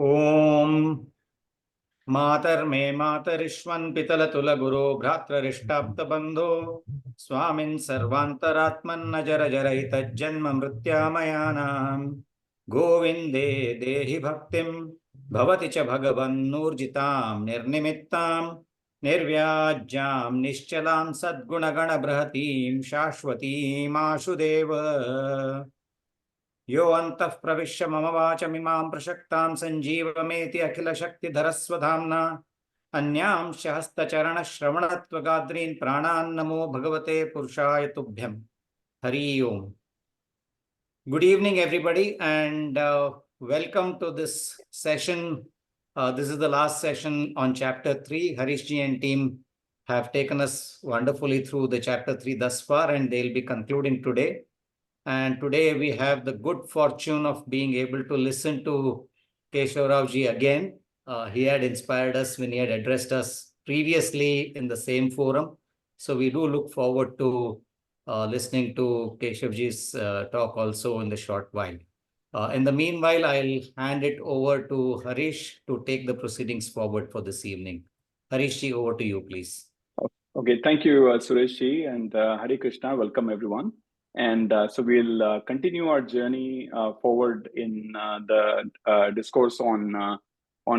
ओम मातर्मे मातरिष्वन् पितलतुलगुरो भ्रातृरिष्टाप्तबन्धो स्वामिन् सर्वान्तरात्मन्न जरजरहितज्जन्म मृत्यामयानाम् गोविन्दे देहि भक्तिं भवति च भगवन्नूर्जितां निर्निमित्तां निर्व्याज्यां निश्चलां सद्गुणगणबृहतीं शाश्वतीमाशुदेव यो अन्तः प्रविश्य मम वाचमिमां प्रशक्तां सञ्जीवमेति अखिलशक्तिधरस्वधाम्ना अन्यांश हस्तचरणश्रवणत्वगाद्रीन् प्राणान् नमो भगवते पुरुषाय तुभ्यं हरि ओम. Good evening, everybody, and welcome to this session. This is the last session on Chapter 3. Harish ji and team have taken us wonderfully through the Chapter 3 thus far, and they'll be concluding today. And today we have the good fortune of being able to listen to Kesava Rao ji again. He had inspired us when he had addressed us previously in the same forum. So we do look forward to listening to Keshav ji's talk also in the short while. In the meanwhile, I'll hand it over to Harish to take the proceedings forward for this evening. Harish ji, over to you, please. Okay, thank you, Suresh ji, and Hare Krishna. Welcome, everyone. And so we'll continue our journey forward in the discourse on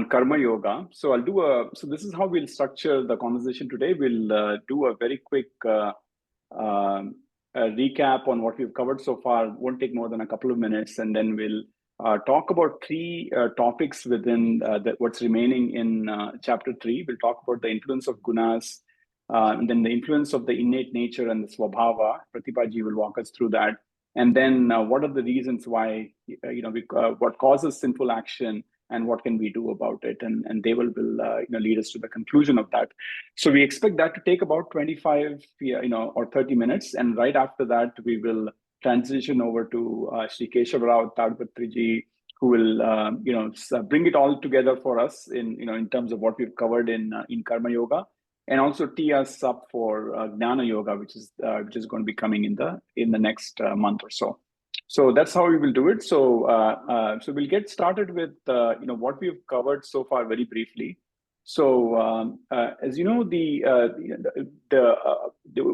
Karma Yoga. So I'll do so this is how we'll structure the conversation today. We'll do a very quick recap on what we've covered so far. Won't take more than a couple of minutes, and then we'll talk about three topics within what's remaining in chapter 3. We'll talk about the influence of gunas, and then the influence of the innate nature and the swabhava. Pratibha will walk us through that. And then what are the reasons why, what causes sinful action and what can we do about it? And they will lead us to the conclusion of that. So we expect that to take about 25, or 30 minutes. And right after that, we will transition over to Sri Kesava Rao Tadipatri, who will, bring it all together for us in terms of what we've covered in Karma Yoga. And also tee us up for Jnana Yoga, which is going to be coming in the next month or so. So that's how we will do it. So so we'll get started with what we've covered so far very briefly. So as you know,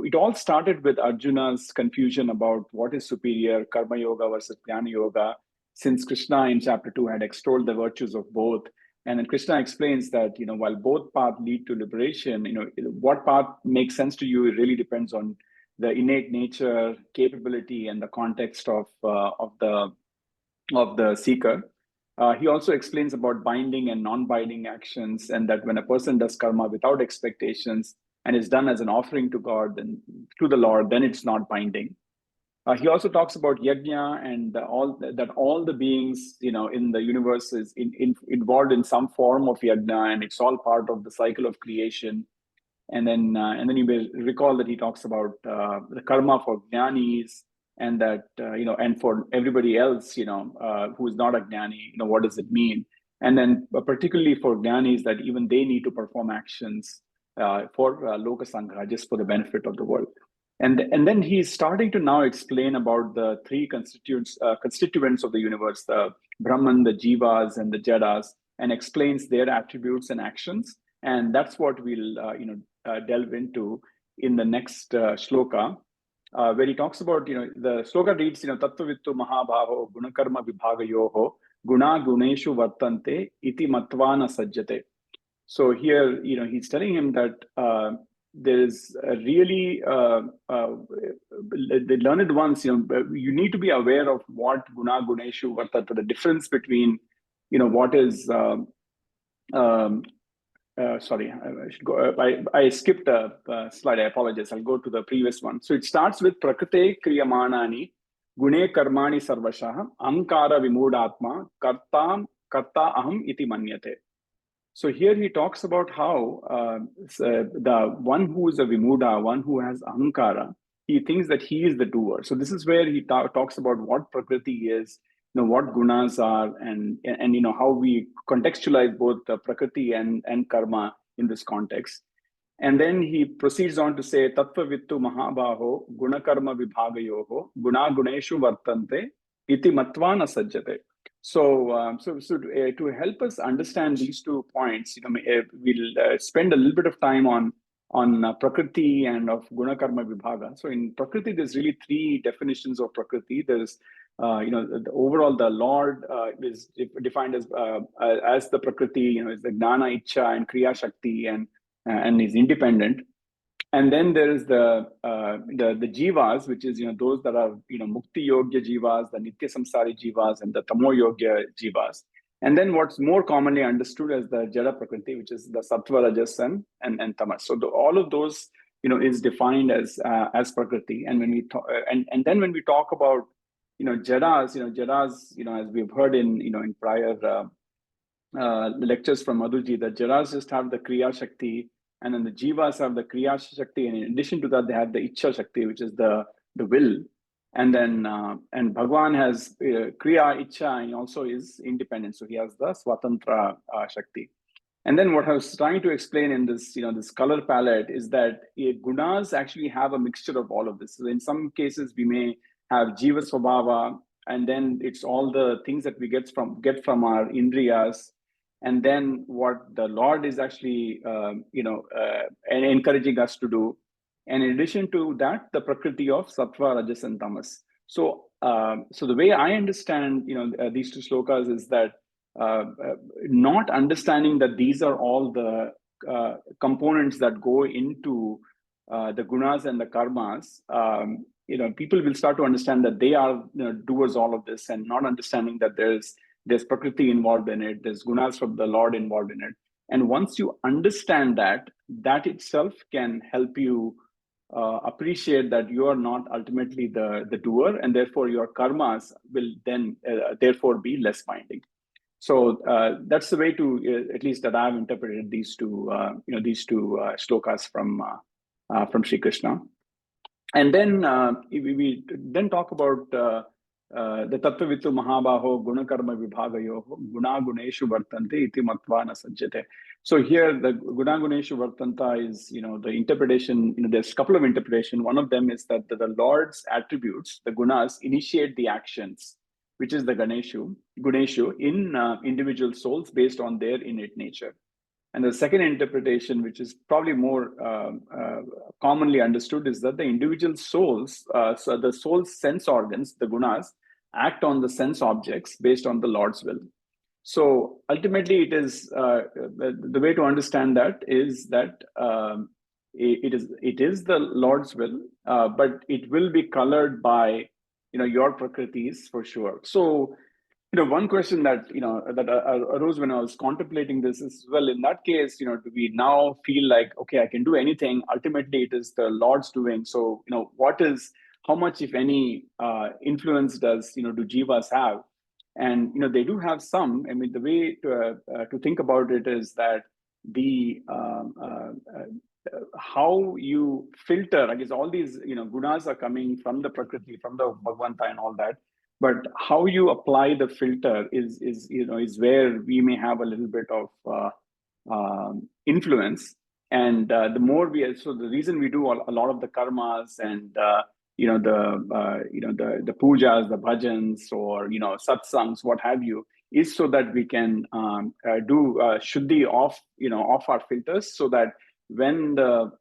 it all started with Arjuna's confusion about what is superior, Karma Yoga versus Jnana Yoga, since Krishna in chapter 2 had extolled the virtues of both. And then Krishna explains that, while both paths lead to liberation, what path makes sense to you, it really depends on the innate nature, capability, and the context of the seeker. He also explains about binding and non-binding actions, and that when a person does karma without expectations and is done as an offering to God and to the Lord, then it's not binding. He also talks about yajna and all the beings, in the universe is involved in some form of yajna, and it's all part of the cycle of creation. And then you may recall that he talks about the karma for jnanis, and that and for everybody else, who is not a jnani, what does it mean? And then particularly for jnanis, that even they need to perform actions for loka sangha, just for the benefit of the world. And then he's starting to now explain about the three constituents of the universe, the Brahman, the Jivas, and the Jadas, and explains their attributes and actions. And that's what we'll delve into in the next shloka, where he talks about, the shloka reads, Tattvavittu Mahabhavo Gunakarma Vibhagayoho Guna Guneshu Vartante Iti Matvana Sajjate. So here, he's telling him that there is a really the learned ones, you need to be aware of what guna guneshu vartata, the difference between what is sorry, I should go. I skipped a slide. I apologize. I'll go to the previous one. So it starts with prakrite kriyamanani gune karmani sarvashah ankara vimudatma karta aham iti manyate. So here he talks about how the one who is a vimuda, one who has ahankara, he thinks that he is the doer. So this is where he talks about what prakriti is, what gunas are, and how we contextualize both the prakriti and karma in this context. And then he proceeds on to say, Tattva vittu mahabhaho gunakarma vibhagayoho guna guneshu vartante iti matvana sajjate. So, to help us understand these 2 points, we'll spend a little bit of time on Prakriti and of Guna Karma Vibhaga. So in Prakriti, there's really 3 definitions of Prakriti. There's the Lord is defined as the Prakriti, is the Gnana, Ichcha, and Kriya Shakti, and is independent. And then there is the jivas, which is those that are mukti yogya jivas, the nitya samsari jivas, and the tamo yogya jivas. And then what's more commonly understood as the jada prakriti, which is the sattva, rajas, and tamas. So all of those is defined as prakriti. And when we and then when we talk about jadas, as we've heard in prior lectures from Madhuji, that jadas just have the kriya shakti, and then the jivas have the kriya shakti, and in addition to that, they have the ichcha shakti, which is the will. And then and Bhagwan has kriya, ichcha, and also is independent. So he has the swatantra shakti. And then what I was trying to explain in this, this color palette is that gunas actually have a mixture of all of this. So in some cases, we may have jiva swabhava, and then it's all the things that we get from our indriyas. And then what the Lord is actually, encouraging us to do. And in addition to that, the prakriti of sattva, rajas, and tamas. So, so the way I understand, these 2 slokas is that not understanding that these are all the components that go into the gunas and the karmas, people will start to understand that they are doers all of this, and not understanding that there's prakriti involved in it, there's gunas from the Lord involved in it. And once you understand that itself can help you appreciate that you are not ultimately the doer, and therefore your karmas will then therefore be less binding. So that's the way to, at least that I've interpreted these 2 shlokas from Sri Krishna. And then we then talk about the Tattvavitu Mahabaho Guna Karma Vibhagayo Guna Guneshu Vartante Iti Matva Na Sajjate. So here the Guna Guneshu Vartanta is, the interpretation, there's a couple of interpretation. One of them is that the Lord's attributes, the gunas, initiate the actions, which is the Guneshu in individual souls based on their innate nature. And the second interpretation, which is probably more commonly understood, is that the individual souls, so the soul's sense organs, the gunas, act on the sense objects based on the Lord's will. So ultimately, it is the way to understand that is that it is the Lord's will, but it will be colored by your prakritis for sure. So one question that that arose when I was contemplating this is, well, in that case, do we now feel like, okay, I can do anything? Ultimately, it is the Lord's doing. So how much, if any, influence does do jivas have? And they do have some. I mean, the way to think about it is that the how you filter, I guess all these gunas are coming from the prakriti, from the Bhagavanta and all that. But how you apply the filter is where we may have a little bit of influence. And the more so the reason we do a lot of the karmas and the pujas, the bhajans, or satsangs, what have you, is so that we can do shuddhi off our filters, so that when the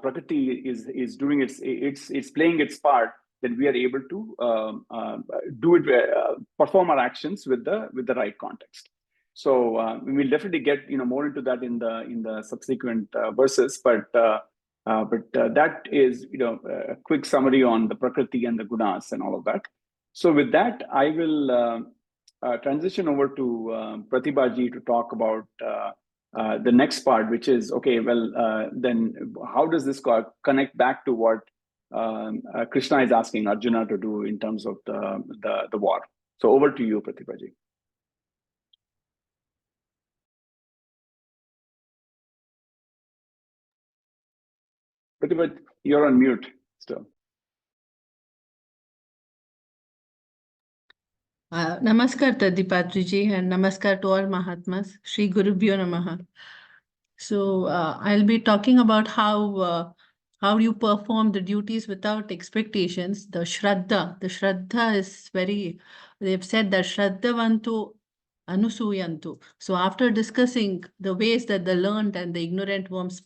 prakriti is doing it's playing its part, then we are able to do it, perform our actions with the right context. So we will definitely get more into that in the subsequent verses, but that is a quick summary on the prakriti and the gunas and all of that. So with that, I will transition over to Pratibhaji to talk about the next part, which is, okay, well, then how does this connect back to what Krishna is asking Arjuna to do in terms of the war? So over to you, Pratibhaji. Pratibhaji, you're on mute still. Namaskar Tadipatri ji, and namaskar to all Mahatmas. Shri Gurubhyo Namaha. So I'll be talking about how how you perform the duties without expectations, the Shraddha is very, they've said that Shraddhavantu Anusuyantu. So after discussing the ways that the learned and the ignorant ones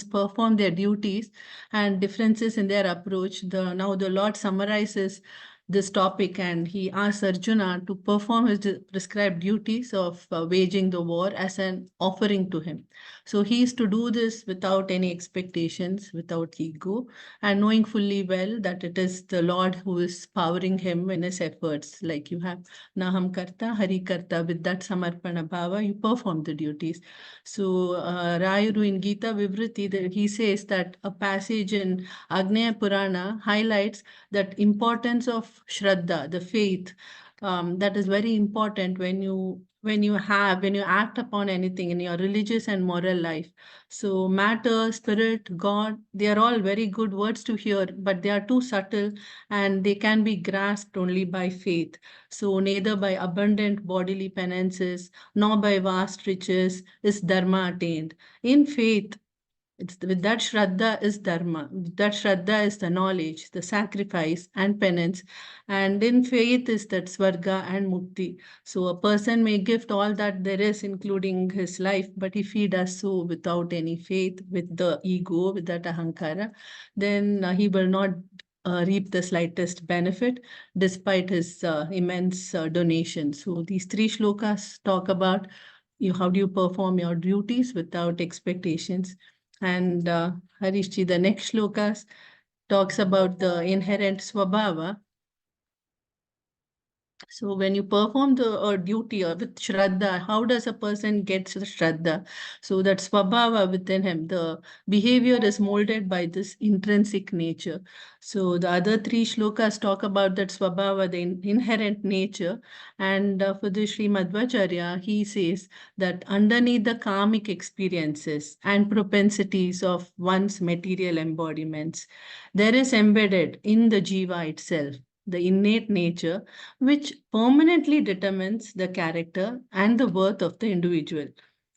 perform their duties and differences in their approach, now the Lord summarizes this topic and he asks Arjuna to perform his prescribed duties of waging the war as an offering to him. So he is to do this without any expectations, without ego, and knowing fully well that it is the Lord who is powering him in his efforts. Like you have Naham Karta, Hari Karta, with that Samarpana Bhava, you perform the duties. So Rayuru in Gita Vivriti, he says that a passage in Agneya Purana highlights that importance of Shraddha, the faith, that is very important when you act upon anything in your religious and moral life. So matter, spirit, God, they are all very good words to hear, but they are too subtle and they can be grasped only by faith. So neither by abundant bodily penances nor by vast riches is dharma attained. In faith, it's with that Shraddha is dharma. That Shraddha is the knowledge, the sacrifice and penance. And in faith is that Swarga and Mukti. So a person may gift all that there is, including his life, but if he does so without any faith, with the ego, with that ahankara, then he will not reap the slightest benefit despite his immense donation. So these three shlokas talk about how do you perform your duties without expectations. And Harishji, the next shlokas talks about the inherent swabhava. So when you perform the duty with Shraddha, how does a person get the Shraddha? So that Swabhava within him, the behavior is molded by this intrinsic nature. So the other three shlokas talk about that Swabhava, the inherent nature. And for the Sri Madhvacharya, he says that underneath the karmic experiences and propensities of one's material embodiments, there is embedded in the jiva itself the innate nature which permanently determines the character and the worth of the individual.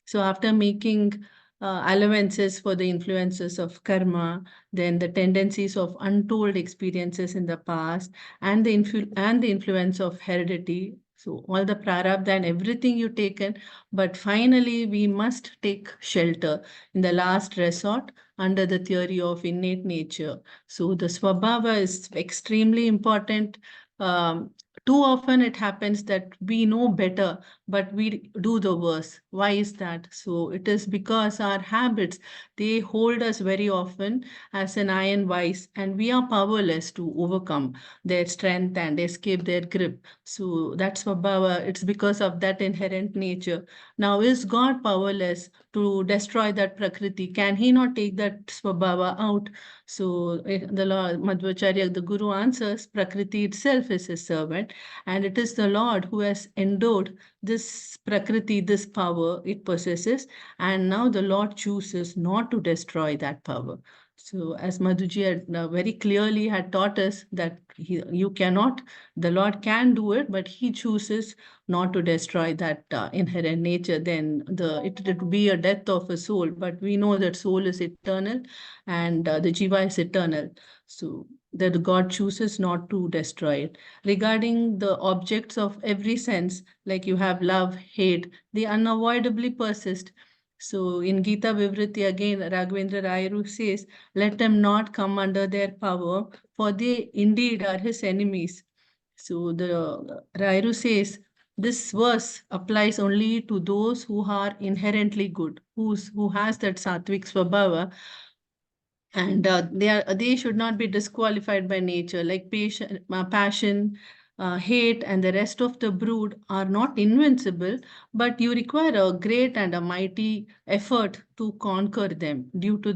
So after making allowances for the influences of karma, then the tendencies of untold experiences in the past, and the influence of heredity. So all the prarabdha and everything you taken, but finally we must take shelter in the last resort under the theory of innate nature. So the swabhava is extremely important. Um, Too often it happens that we know better, but we do the worse. Why is that? So it is because our habits, they hold us very often as an iron vice, and we are powerless to overcome their strength and escape their grip. So that's Swabhava. It's because of that inherent nature. Now, is God powerless to destroy that Prakriti? Can he not take that Swabhava out? So the Lord Madhvacharya, the Guru answers, Prakriti itself is his servant, and it is the Lord who has endowed this Prakriti, this power it possesses, and now the Lord chooses not to destroy that power. So as Madhuji had very clearly had taught us that you cannot, the Lord can do it, but he chooses not to destroy that inherent nature. Then it would be a death of a soul, but we know that soul is eternal and the jiva is eternal. So that God chooses not to destroy it. Regarding the objects of every sense, like you have love, hate, they unavoidably persist. So in Gita Vivriti again, Raghavendra Rayaru says, let them not come under their power, for they indeed are his enemies. So the Rayaru says, this verse applies only to those who are inherently good, who has that sattvic swabhava, and they should not be disqualified by nature, like passion, hate, and the rest of the brood are not invincible, but you require a great and a mighty effort to conquer them due to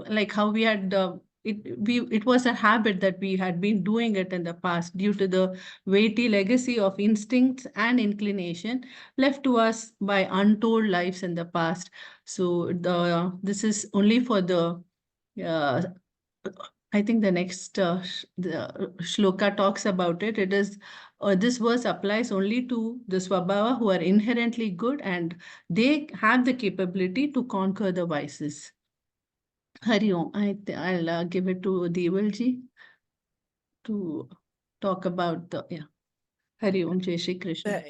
like how we had it was a habit that we had been doing it in the past due to the weighty legacy of instincts and inclination left to us by untold lives in the past. So this is only for the uh, I think the next the shloka talks about it. It is this verse applies only to the swabhava who are inherently good and they have the capability to conquer the vices. Hari Om. I'll give it to Devalji to talk about the, yeah. Hari Om, Jai Shri Krishna.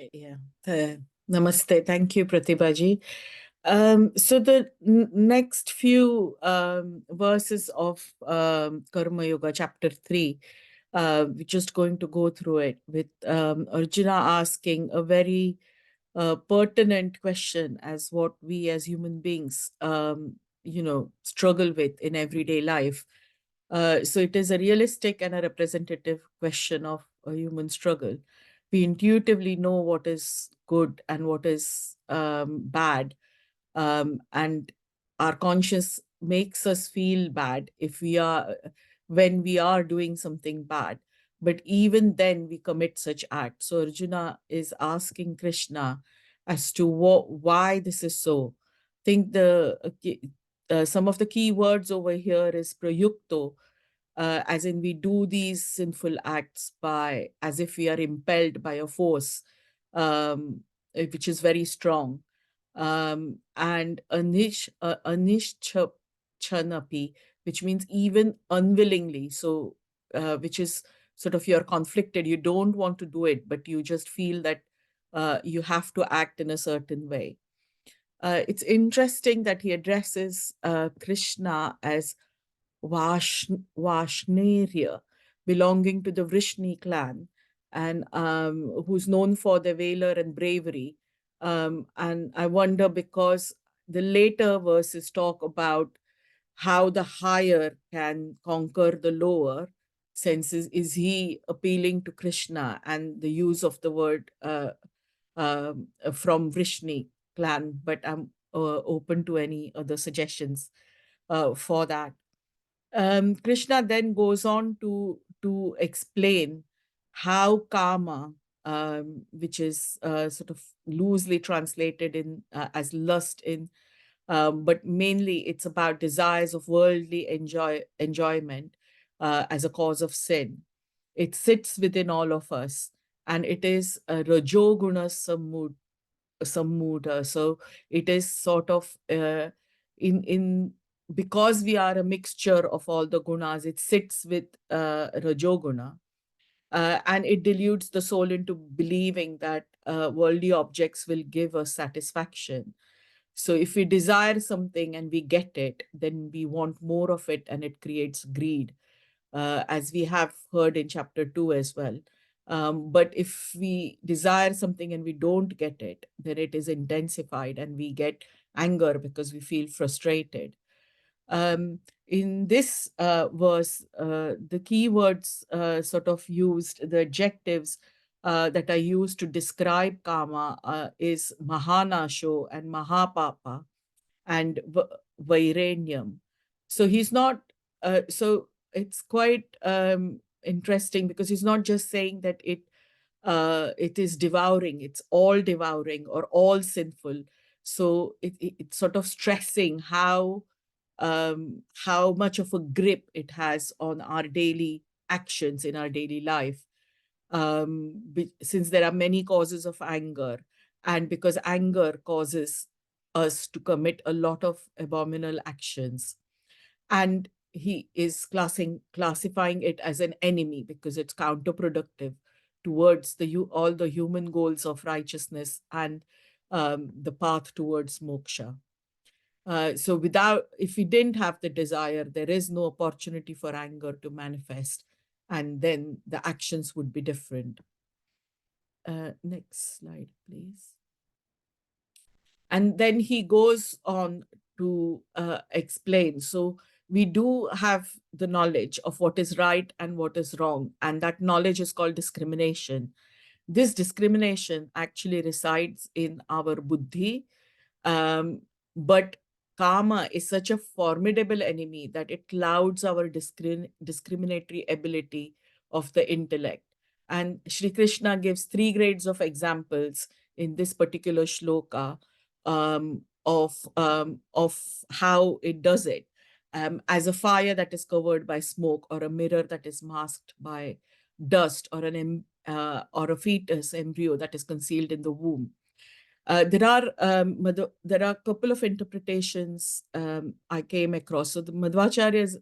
Namaste. Thank you, Pratibhaji. So the next few verses of Karma Yoga, chapter 3, we're just going to go through it with Arjuna asking a very pertinent question as what we as human beings, struggle with in everyday life. So it is a realistic and a representative question of a human struggle. We intuitively know what is good and what is bad, and our conscience makes us feel bad if we are when we are doing something bad. But even then, we commit such acts. So Arjuna is asking Krishna as to why this is so. Think some of the key words over here is prayukto, as in we do these sinful acts by as if we are impelled by a force, which is very strong. And anishchanapi, which means even unwillingly. So, which is sort of you're conflicted. You don't want to do it, but you just feel that you have to act in a certain way. It's interesting that he addresses Krishna as Vashnerya, belonging to the Vrishni clan, and who's known for their valor and bravery. And I wonder, because the later verses talk about how the higher can conquer the lower senses, is he appealing to Krishna and the use of the word from Vrishni clan? But I'm open to any other suggestions for that. Krishna then goes on to explain how karma, which is sort of loosely translated in as lust in, but mainly it's about desires of worldly enjoyment as a cause of sin. It sits within all of us, and it is a rajoguna sammuda. So it is sort of in because we are a mixture of all the gunas, it sits with rajoguna, and it deludes the soul into believing that worldly objects will give us satisfaction. So if we desire something and we get it, then we want more of it, and it creates greed, as we have heard in chapter 2 as well. But if we desire something and we don't get it, then it is intensified and we get anger because we feel frustrated. In this verse, the keywords sort of used, the adjectives that are used to describe karma is mahanasho and mahapapa and vairanyam. So he's not, so it's quite interesting, because he's not just saying that it is devouring, it's all devouring or all sinful. So it's sort of stressing how much of a grip it has on our daily actions in our daily life. Since there are many causes of anger, and because anger causes us to commit a lot of abominable actions, and he is classifying it as an enemy because it's counterproductive towards all the human goals of righteousness and the path towards moksha. So if we didn't have the desire, there is no opportunity for anger to manifest, and then the actions would be different. Next slide, please. And then he goes on to explain. So we do have the knowledge of what is right and what is wrong, and that knowledge is called discrimination. This discrimination actually resides in our buddhi, but karma is such a formidable enemy that it clouds our discriminatory ability of the intellect. And Sri Krishna gives 3 grades of examples in this particular shloka of how it does it. As a fire that is covered by smoke, or a mirror that is masked by dust, or a fetus embryo that is concealed in the womb. There are a couple of interpretations I came across. So the Madhvacharya's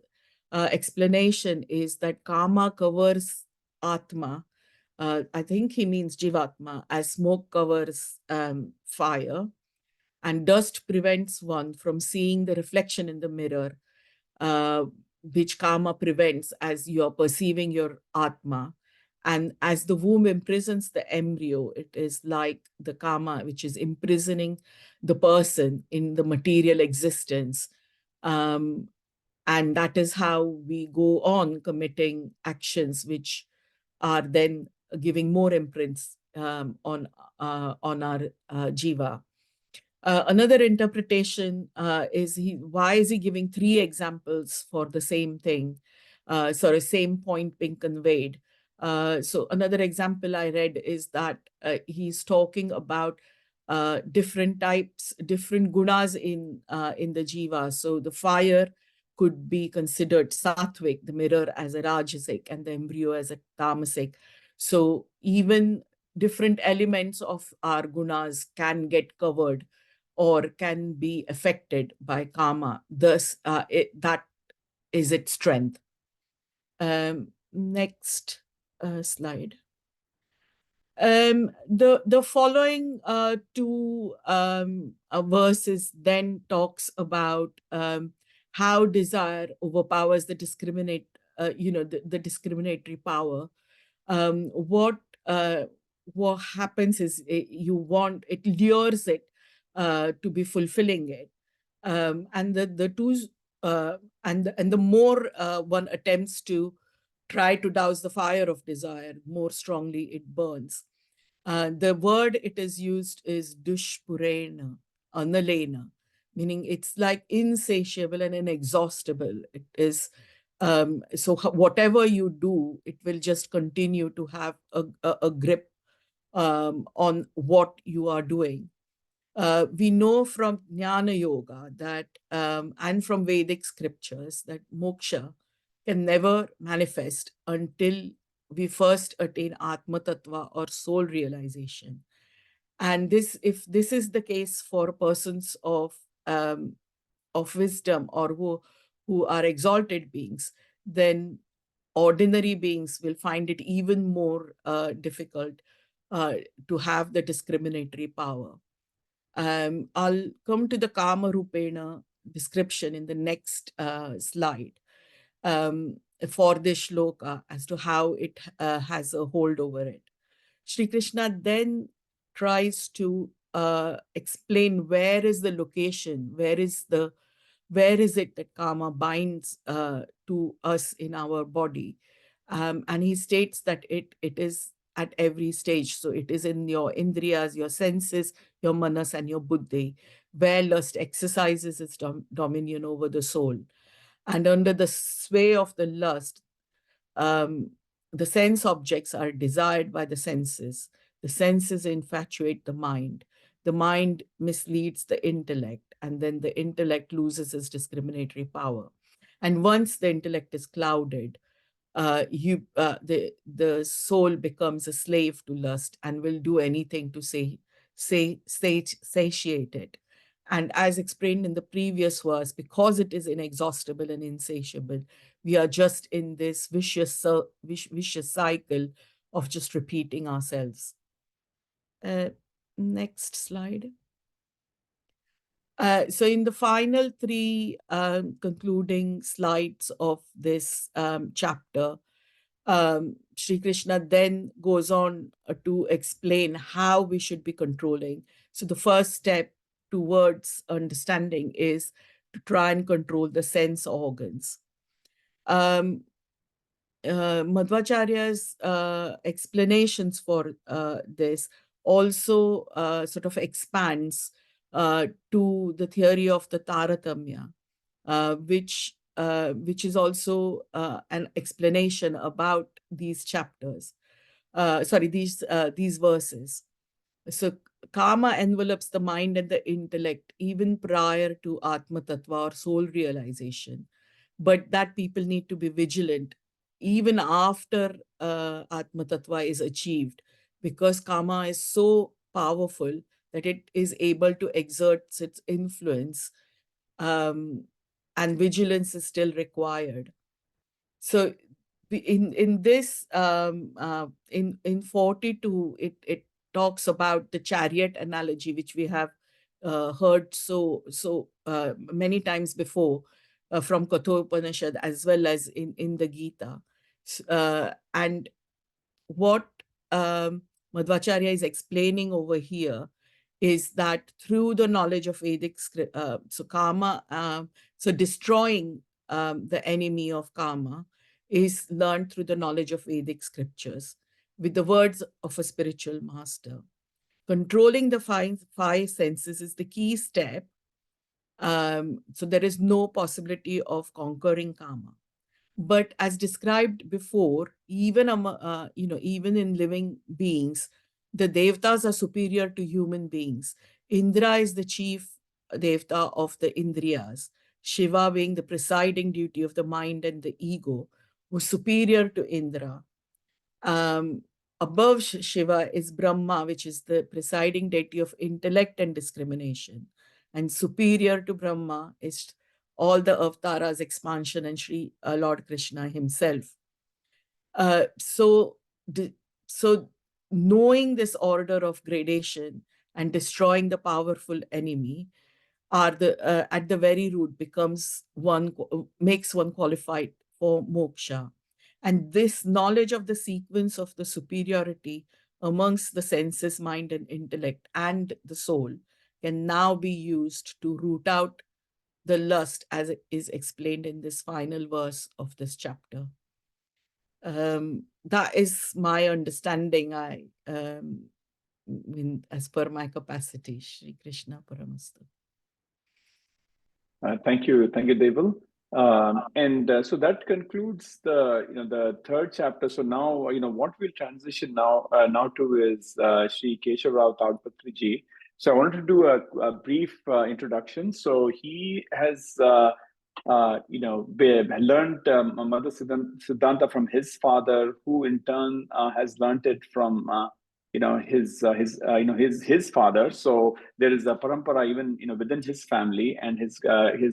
explanation is that Kama covers Atma. I think he means Jivatma, as smoke covers fire, and dust prevents one from seeing the reflection in the mirror, which Kama prevents as you are perceiving your Atma. And as the womb imprisons the embryo, it is like the Kama, which is imprisoning the person in the material existence. And that is how we go on committing actions which are then giving more imprints on our jiva. Another interpretation is why is he giving 3 examples for the same thing? Same point being conveyed. So another example I read is that he's talking about different types, different gunas in the jiva. So the fire could be considered sattvic, the mirror as a rajasic, and the embryo as a tamasic. So even different elements of our gunas can get covered or can be affected by karma. Thus, that is its strength. Next slide. The following 2 verses then talks about how desire overpowers the the discriminatory power. What happens is it lures it to be fulfilling it, and the more one attempts to try to douse the fire of desire, more strongly it burns. The word it is used is dushpurena, analena, meaning it's like insatiable and inexhaustible. It is so whatever you do, it will just continue to have a grip on what you are doing. We know from Jnana Yoga that, and from Vedic scriptures, that moksha can never manifest until we first attain Atma Tattva or soul realization. And if this is the case for persons of wisdom or who are exalted beings, then ordinary beings will find it even more difficult to have the discriminatory power. I'll come to the Kama Rupena description in the next slide for this shloka as to how it has a hold over it. Sri Krishna then tries to explain where is the location, where is it that Kama binds to us in our body. And he states that it is at every stage. So it is in your indriyas, your senses, your manas, and your buddhi, where lust exercises its dominion over the soul. And under the sway of the lust, the sense objects are desired by the senses. The senses infatuate the mind. The mind misleads the intellect, and then the intellect loses its discriminatory power. And once the intellect is clouded, the soul becomes a slave to lust and will do anything to satiate it. And as explained in the previous verse, because it is inexhaustible and insatiable, we are just in this vicious cycle of just repeating ourselves. Next slide. So in the final 3 concluding slides of this chapter, Sri Krishna then goes on to explain how we should be controlling. So the first step towards understanding is to try and control the sense organs. Madhvacharya's explanations for this also sort of expands to the theory of the Taratamya, which is also an explanation about these chapters. These verses. So karma envelopes the mind and the intellect even prior to Atma Tattva or soul realization, but that people need to be vigilant even after Atma Tattva is achieved, because karma is so powerful that it is able to exert its influence, and vigilance is still required. So in this in 42, it talks about the chariot analogy, which we have heard so many times before from Kathopanishad as well as in the Gita. And what Madhvacharya is explaining over here is that through the knowledge of Vedic so karma, so destroying the enemy of karma is learned through the knowledge of Vedic scriptures with the words of a spiritual master. Controlling the five senses is the key step. So there is no possibility of conquering karma. But as described before, even even in living beings, the devatas are superior to human beings. Indra is the chief devata of the Indriyas. Shiva, being the presiding deity of the mind and the ego, was superior to Indra. Above Shiva is Brahma, which is the presiding deity of intellect and discrimination. And superior to Brahma is all the avatars, expansion, and Sri Lord Krishna himself. So knowing this order of gradation and destroying the powerful enemy are the at the very root makes one qualified for moksha. And this knowledge of the sequence of the superiority amongst the senses, mind, and intellect and the soul can now be used to root out the lust as it is explained in this final verse of this chapter. That is my understanding. As per my capacity. Shri Krishna Paramastu. Thank you, Deval. So that concludes the third chapter. So now what we'll transition now to is Sri Kesava Rao Tadipatri ji. So I wanted to do a brief introduction. So he has learned Mother Siddhanta from his father, who in turn has learned it from his father. So there is a parampara even within his family, and his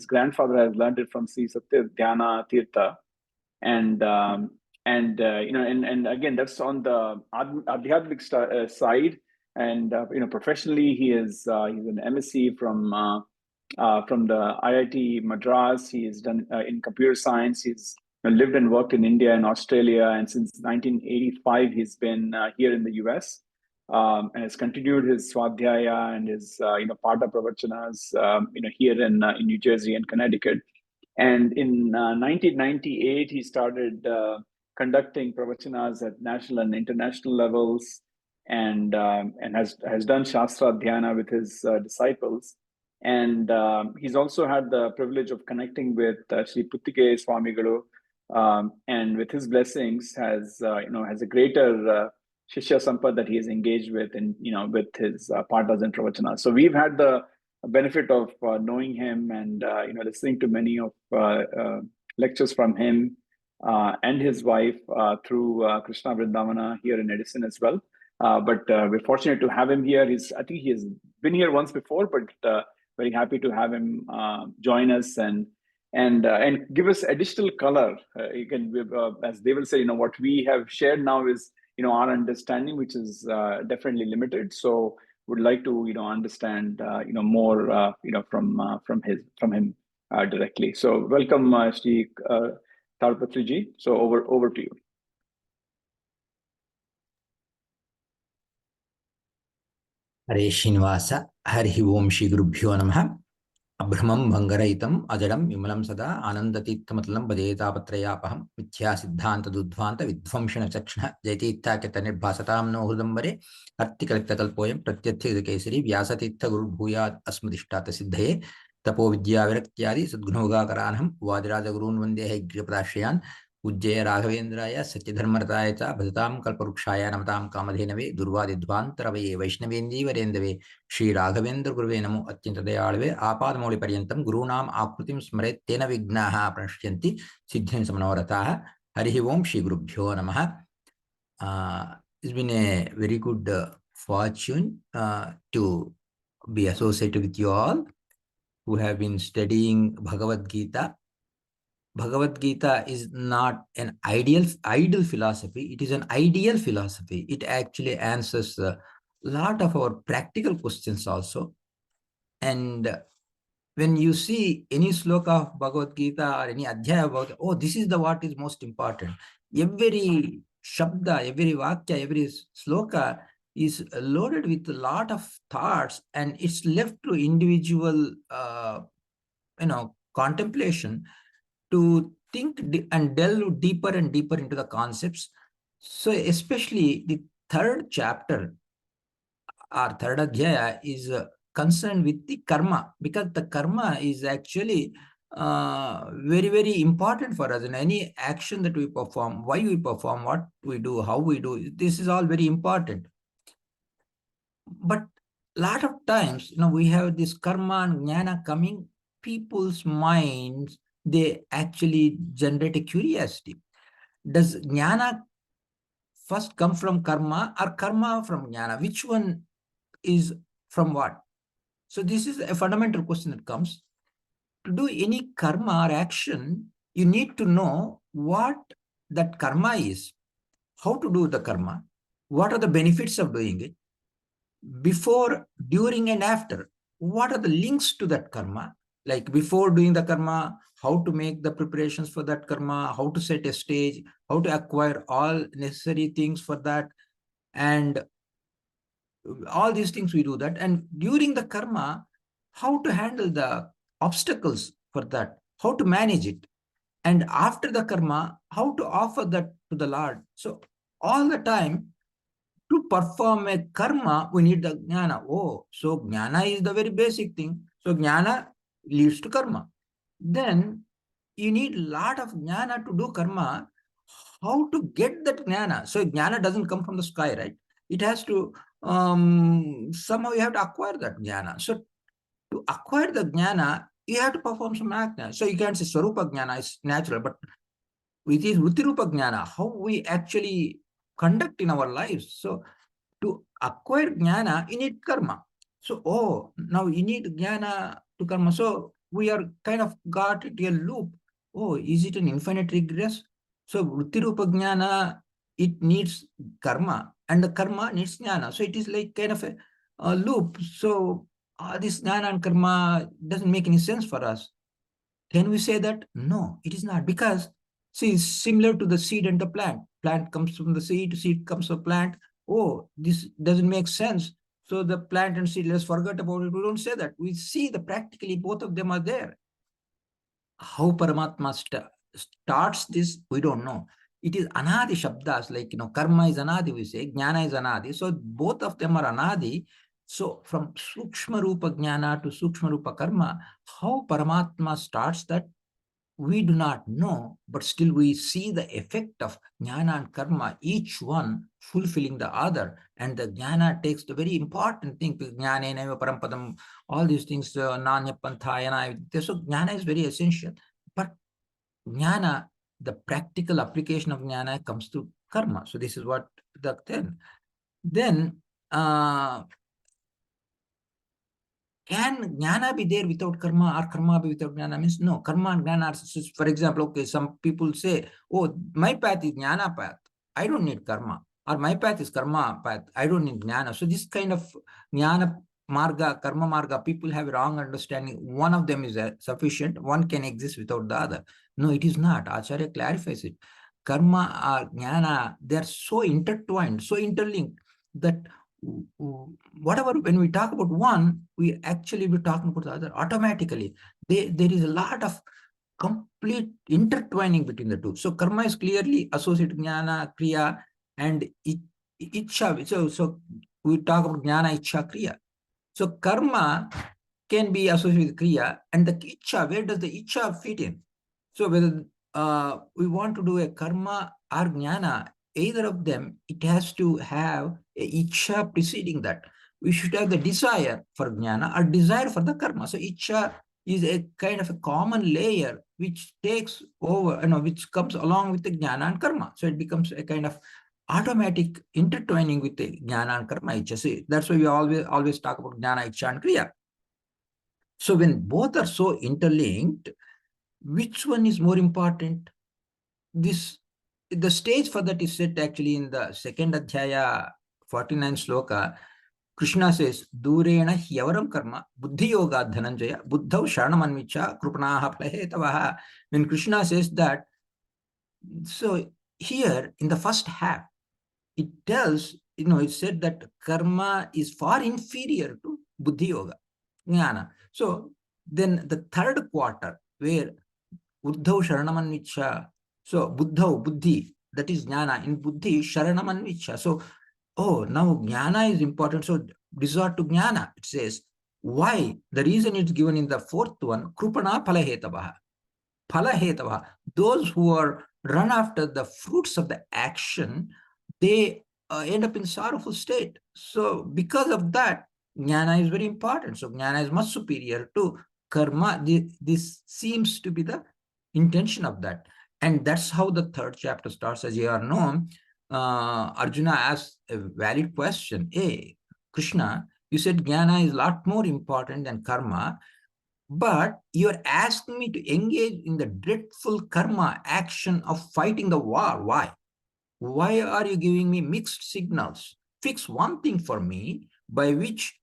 grandfather has learned it from Sri Satyadhyana Tirtha, and again that's on the adhyatmic side, and professionally he's an MSc from the IIT Madras. He has done in computer science. He's lived and worked in India and Australia, and since 1985 he's been here in the US, and has continued his swadhyaya and his Pada Pravachana's here in New Jersey and Connecticut. And in 1998 he started conducting Pravachanas at national and international levels, and has done Shastra Dhyana with his disciples. And he's also had the privilege of connecting with Sri Puttige Swamigalu, and with his blessings has a greater Shishya Sampad that he is engaged with, and with his Patas and Pravachanas. So we've had the benefit of knowing him and listening to many of lectures from him and his wife through Krishna Vrindavana here in Edison as well. But we're fortunate to have him here. I think he has been here once before, but very happy to have him join us and give us additional color. As they will say, what we have shared now is our understanding, which is definitely limited. So would like to understand more from him directly. So welcome, Sri Tadipatri ji. So over to you. हरे श्रीनिवास हरि ओम श्री गुरुभ्यो नमः अभ्रमं भंगरहितम् अजडं विमलं सदा आनन्दतीर्थमतलं भजेतापत्रयापहं मिथ्या सिद्धान्त दुध्वान्त विध्वंसन चक्षुः जयतीर्थाकृत निर्भासतां no हृदम्बरे अर्तिकल्पितकल्पोऽयं प्रत्यर्थकेसरी Vyasatirtha गुरुर्भूयात् अस्मदिष्टात् सिद्धये तपो विद्या विरक्त्यादि सद्गुणोगाकरानहं वादिराजगुरून् वन्दे हैग्रीयपदाश्रयान् पूज्य राघवेन्द्राय सत्यधर्मरताय च भजतां कल्पवृक्षाय नमतां कामधेनवे दुर्वादिध्वान्तरवये वैष्णवेन्दीवरेन्दवे श्री राघवेन्द्र गुरुवे नमो अत्यंत दयाळवे आपादमौलिपर्यन्तं गुरूणाम् आकृतिं स्मरेत् तेन विघ्नाः प्रणश्यन्ति सिद्ध्यन्ति मनोरथाः हरिः ओम श्री गुरुभ्यो नमः. It's been a very good fortune to be associated with you all who have been studying Bhagavad Gita. Bhagavad Gita is not an idle philosophy. It is an ideal philosophy. It actually answers a lot of our practical questions also. And when you see any sloka of Bhagavad Gita or any adhyaya about, oh, this is the what is most important. Every shabda, every vakya, every sloka is loaded with a lot of thoughts, and it's left to individual, contemplation to think and delve deeper and deeper into the concepts. So especially the third chapter, our third adhyaya is concerned with the karma, because the karma is actually very, very important for us in any action that we perform, why we perform, what we do, how we do. This is all very important. But a lot of times, we have this karma and jnana coming, people's minds, they actually generate a curiosity. Does jnana first come from karma or karma from jnana? Which one is from what? So this is a fundamental question that comes. To do any karma or action, you need to know what that karma is, how to do the karma, what are the benefits of doing it, before, during, and after. What are the links to that karma? Like before doing the karma, how to make the preparations for that karma, how to set a stage, how to acquire all necessary things for that, and all these things we do that. And during the karma, how to handle the obstacles for that, how to manage it. And after the karma, how to offer that to the Lord. So all the time, to perform a karma, we need the jnana. Oh, so jnana is the very basic thing. So jnana leads to karma. Then you need a lot of jnana to do karma. How to get that jnana? So jnana doesn't come from the sky, right? It has to, somehow you have to acquire that jnana. So to acquire the jnana, you have to perform some action. So you can't say Swarupa jnana is natural, but it is Vrittirupa jnana, how we actually conduct in our lives. So to acquire jnana, you need karma. So, oh, now you need jnana to karma. So we are kind of got it a loop. Oh, is it an infinite regress? So Vrittirupa jnana, it needs karma, and the karma needs jnana. So it is like kind of a loop. So this jnana and karma doesn't make any sense for us. Can we say that? No, it is not, because see, it's similar to the seed and the plant. Plant comes from the seed comes from plant. Oh, this doesn't make sense. So the plant and seed, let's forget about it. We don't say that. We see that practically both of them are there. How Paramatma starts this, we don't know. It is anadi shabdas, like, karma is anadi, we say, jnana is anadi. So both of them are anadi. So from Sukshma Rupa Jnana to Sukshma Rupa Karma, how Paramatma starts that, we do not know, but still we see the effect of jnana and karma, each one fulfilling the other. And the jnana takes the very important thing, jnana naiva parampadam, all these things, nanya panthayana. So jnana is very essential. But jnana, the practical application of jnana comes through karma. So this is what the then can jnana be there without karma, or karma be without jnana? Means no, karma and jnana are, for example, okay, some people say, oh, my path is jnana path, I don't need karma, or my path is karma path, I don't need jnana. So this kind of jnana marga, karma marga, people have wrong understanding. One of them is sufficient, one can exist without the other. No, it is not. Acharya clarifies it. Karma or jnana, they are so intertwined, so interlinked, that whatever, when we talk about one, we actually be talking about the other automatically. There is a lot of complete intertwining between the two. So karma is clearly associated with jnana, kriya, and ichcha. So we talk about jnana, ichcha, kriya. So karma can be associated with kriya, and the ichcha, where does the ichcha fit in? So whether we want to do a karma or jnana, either of them, it has to have a ichcha preceding that. We should have the desire for jnana or desire for the karma. So ichcha is a kind of a common layer which takes over, which comes along with the jnana and karma. So it becomes a kind of automatic intertwining with the jnana and karma ichcha. See, that's why we always talk about jnana, ichcha, and kriya. So when both are so interlinked, which one is more important? The stage for that is set actually in the second adhyaya, 49 sloka. Krishna says, Durena hyavaram karma, buddhi yoga dhananjaya, buddhav sharnamanvicha, krupanaha plahetavaha. When Krishna says that, so here in the first half, it tells, it said that karma is far inferior to buddhi yoga, jnana. So then the third quarter, where Buddhav Sharanamanvicha. So Buddhav, Buddhi, that is jnana. In Buddhi, Sharanamanvicha. So, now jnana is important. So resort to jnana. It says, why? The reason it's given in the fourth one, Krupana Phalahetavaha. Phalahetavaha. Those who are run after the fruits of the action, they end up in sorrowful state. So because of that, jnana is very important. So jnana is much superior to karma. This seems to be the intention of that. And that's how the third chapter starts. As you are known, Arjuna asks a valid question. Hey, Krishna, you said jnana is a lot more important than karma, but you're asking me to engage in the dreadful karma action of fighting the war. Why? Why are you giving me mixed signals? Fix one thing for me by which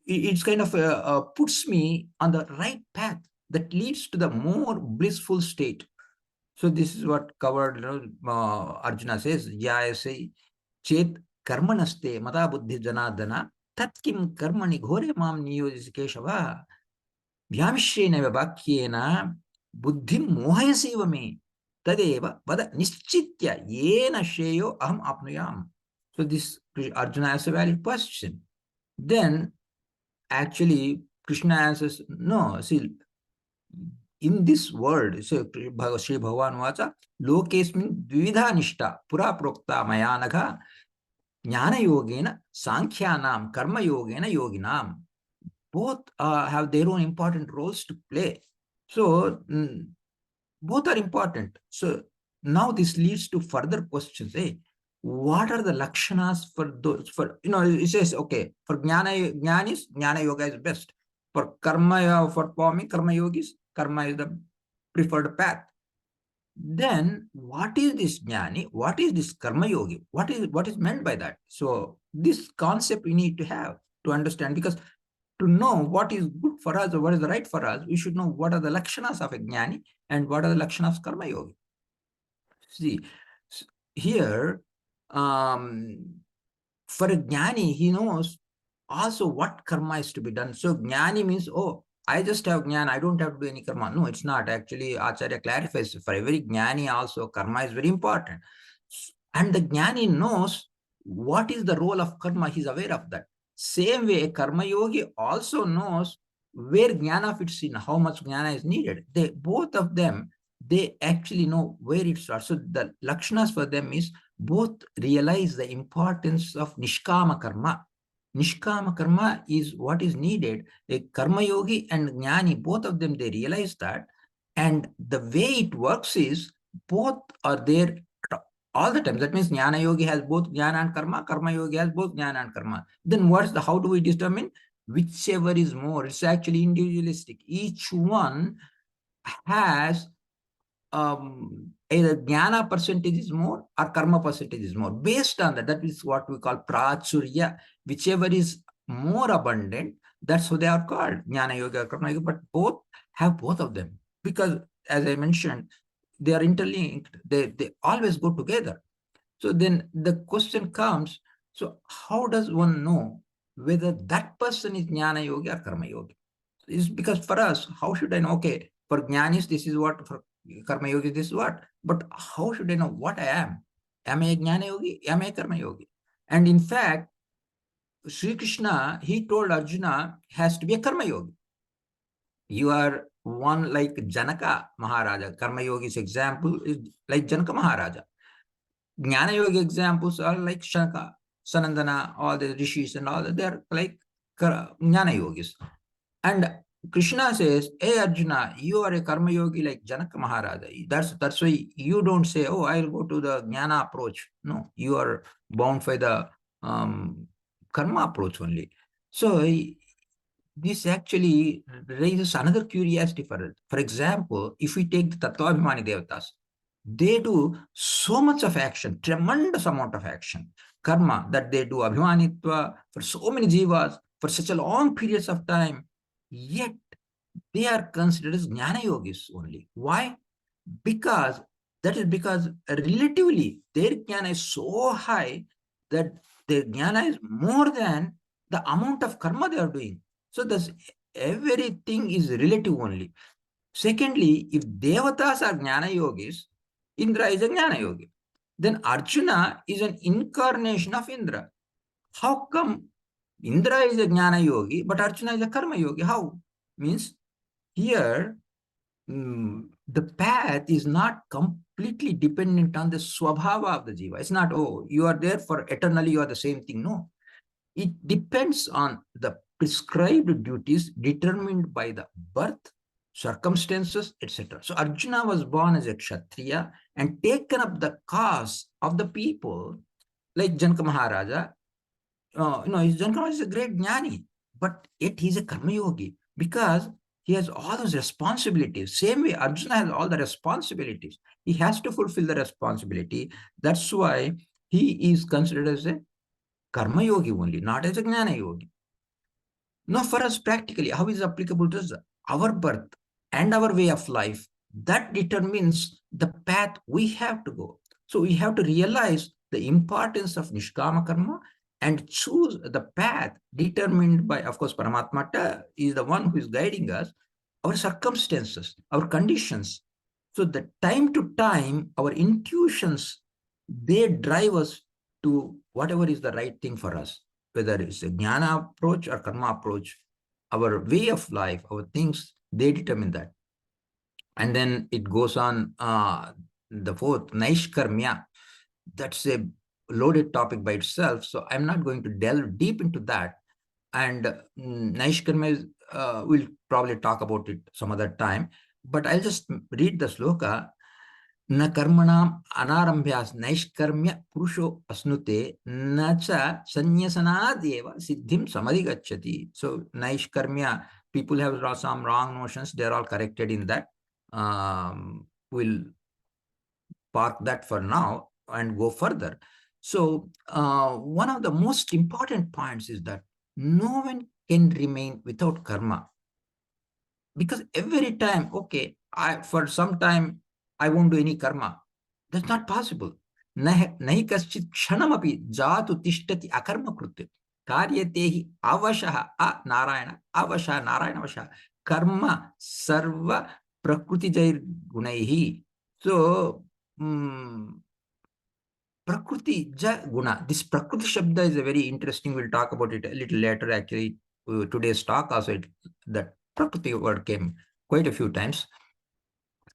it's kind of puts me on the right path that leads to the more blissful state. So this is what covered, Arjuna says, Jayase Chet Karmanaste Mata Buddhi Janadana Tatkim Karmani Ghore Mam Niyojis Keshava Vyamsheneva Vakyena Buddhim Mohayasiva me Tadeva Vada Nischitya Yena Sheyo Aham Apnuyam. So this Arjuna asks a valid question. Then actually Krishna answers, no, see, in this world, so Sri Bhagavan Vacha, Lokesmin Dvidha Nishta, Pura Prokta Mayanagha, Jnana Yogena, Sankhyanam, Karma Yogena, Yoginam. Both have their own important roles to play. So, both are important. So, now this leads to further questions. Hey, what are the lakshanas for those? For, it says, okay, for jnanis, jnana yoga is best. For karma, for performing karma yogis, karma is the preferred path. Then what is this jnani? What is this karma yogi? What is meant by that? So this concept we need to have to understand, because to know what is good for us or what is right for us, we should know what are the lakshanas of a jnani and what are the lakshanas of karma yogi. See, here, for a jnani, he knows also what karma is to be done. So jnani means, I just have jnana, I don't have to do any karma. No, it's not. Actually, Acharya clarifies, for every jnani also, karma is very important. And the jnani knows what is the role of karma. He's aware of that. Same way, a karma yogi also knows where jnana fits in, how much jnana is needed. Both of them, they actually know where it starts. So the lakshanas for them is both realize the importance of nishkama karma. Nishkama karma is what is needed. A karma yogi and jnani, both of them, they realize that. And the way it works is both are there all the time. That means jnana yogi has both jnana and karma yogi has both jnana and karma. Then how do we determine whichever is more? It's actually individualistic. Each one has either jnana percentage is more or karma percentage is more. Based on that, that is what we call prachurya. Whichever is more abundant, that's what they are called, jnana yoga or karma yoga. But both have both of them, because as I mentioned, they are interlinked. They always go together. So then the question comes, so how does one know whether that person is jnana yogi or karma yogi? It's because for us, how should I know? Okay, for jnanis, this is what, for karma yogi, this is what. But how should I know what I am? Am I a jnana yogi? Am I a karma yogi? And in fact, Sri Krishna, he told Arjuna, has to be a karma yogi. You are one like Janaka Maharaja. Karma yogi's example is like Janaka Maharaja. Jnana yogi examples are like Shanaka, Sanandana, all the rishis and all that. They are like jnana yogis. And Krishna says, hey Arjuna, you are a karma yogi like Janaka Maharaja. That's why you don't say, oh, I'll go to the jnana approach. No, you are bound by the karma approach only. So this actually raises another curiosity for us. For example, if we take the Tattvabhimani Devatas, they do so much of action, tremendous amount of action, karma that they do abhimanitva for so many jivas for such a long periods of time, yet they are considered as jnana yogis only. Why? Because relatively their jnana is so high that their jnana is more than the amount of karma they are doing. So this everything is relative only. Secondly, if devatas are jnana yogis, Indra is a jnana yogi. Then Arjuna is an incarnation of Indra. How come Indra is a jnana yogi, but Arjuna is a karma yogi? How? Means here the path is not completely dependent on the swabhava of the jiva. It's not, oh, you are there for eternally, you are the same thing. No, it depends on the prescribed duties determined by the birth, circumstances, etc. So Arjuna was born as a Kshatriya and taken up the cause of the people, like Janaka Maharaja. Janaka Maharaja is a great jnani, but yet he's a karma yogi because he has all those responsibilities. Same way, Arjuna has all the responsibilities. He has to fulfill the responsibility. That's why he is considered as a karma yogi only, not as a jnana yogi. Now, for us practically, how is it applicable to us? Our birth and our way of life, that determines the path we have to go. So we have to realize the importance of Nishkama Karma and choose the path determined by, of course, Paramatma is the one who is guiding us, our circumstances, our conditions. So the time to time, our intuitions, they drive us to whatever is the right thing for us, whether it's a jnana approach or karma approach, our way of life, our things, they determine that. And then it goes on, the fourth, Naishkarmya. That's a loaded topic by itself. So I'm not going to delve deep into that. And Naishkarmya, we'll probably talk about it some other time. But I'll just read the sloka. न कर्मणाम अनारंभ्यास नैष्कर्म्य पुरुषो अस्नुते न च संन्यसनादेव सिद्धिं समधिगच्छति. So naiškarmya, people have some wrong notions, they're all corrected in that. We'll park that for now and go further. So one of the most important points is that no one can remain without karma, because every time, okay, for some time I won't do any karma. That's not possible. Nahi kaschit kshanamapi jatu tishtati akarma krutya. Karyatehi avashaha a narayana avasha narayana avasha karma sarva prakriti jair gunaihi. So prakriti ja guna. This prakriti shabda is a very interesting. We'll talk about it a little later. Actually, today's talk also that prakriti word came quite a few times.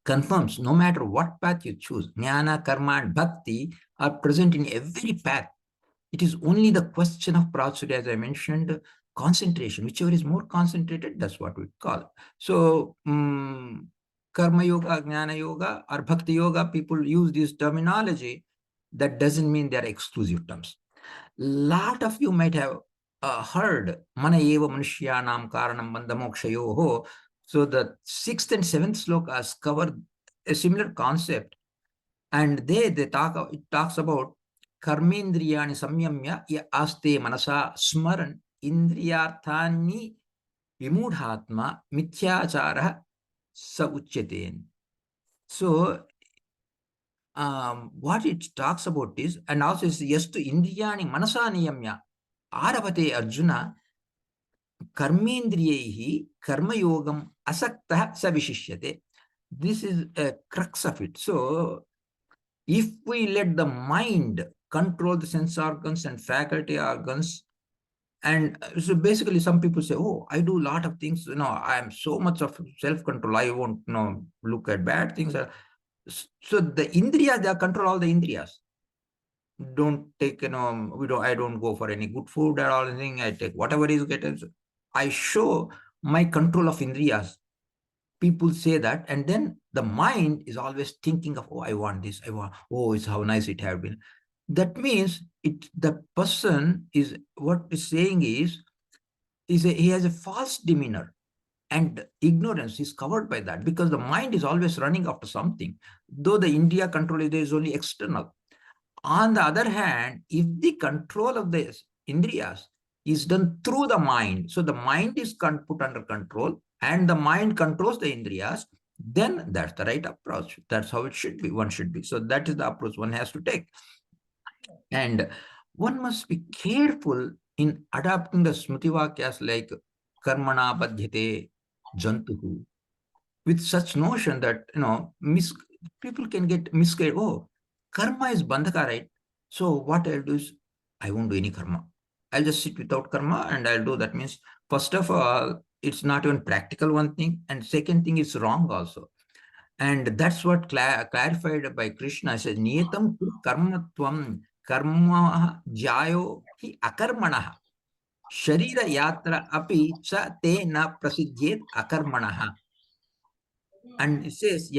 Confirms no matter what path you choose, jnana, karma, and bhakti are present in every path. It is only the question of prajna, as I mentioned, concentration. Whichever is more concentrated, that's what we call it. So, karma yoga, jnana yoga, or bhakti yoga, people use this terminology. That doesn't mean they're exclusive terms. Lot of you might have heard mana eva manushyanam karanam bandha mokshayoho. So the 6th and 7th slokas cover a similar concept, and it talks about karmendriyani samyamya ya aste manasa smaran indriyarthani vimudhatma mithyachara sa uchyaten. So what it talks about is, and also is yes to indriyani manasa niyamya arabate Arjuna karmendriyaihi karma yogam asaktah savishishyate. This is a crux of it. So if we let the mind control the sense organs and faculty organs, and so basically some people say, oh, I do a lot of things, I am so much of self-control, I won't look at bad things. So the indriyas, they control all the indriyas. Don't take, I don't go for any good food or anything. I take whatever is getting. I show my control of indriyas. People say that, and then the mind is always thinking of, oh, I want this, I want, oh, it's how nice it have been. That means the person is, what is saying is he has a false demeanor, and ignorance is covered by that, because the mind is always running after something, though the Indriya control is only external. On the other hand, if the control of the Indriyas is done through the mind, so the mind is put under control and the mind controls the Indriyas, then that's the right approach. That's how it should be. One should be. So that is the approach one has to take. And one must be careful in adapting the Smritivakyas like karmana badhyate jantuhu, with such notion that, people can get misguided. Oh, karma is bandhaka, right? So what I'll do is, I won't do any karma. I'll just sit without karma and I'll do. That means, first of all, it's not even practical, one thing. And second thing, is wrong also. And that's what clarified by Krishna. He says, Niyatam karmatvam karma jayo hi akarmanaha. Sharira yatra api cha te na prasidyet akarmanaha. And it says,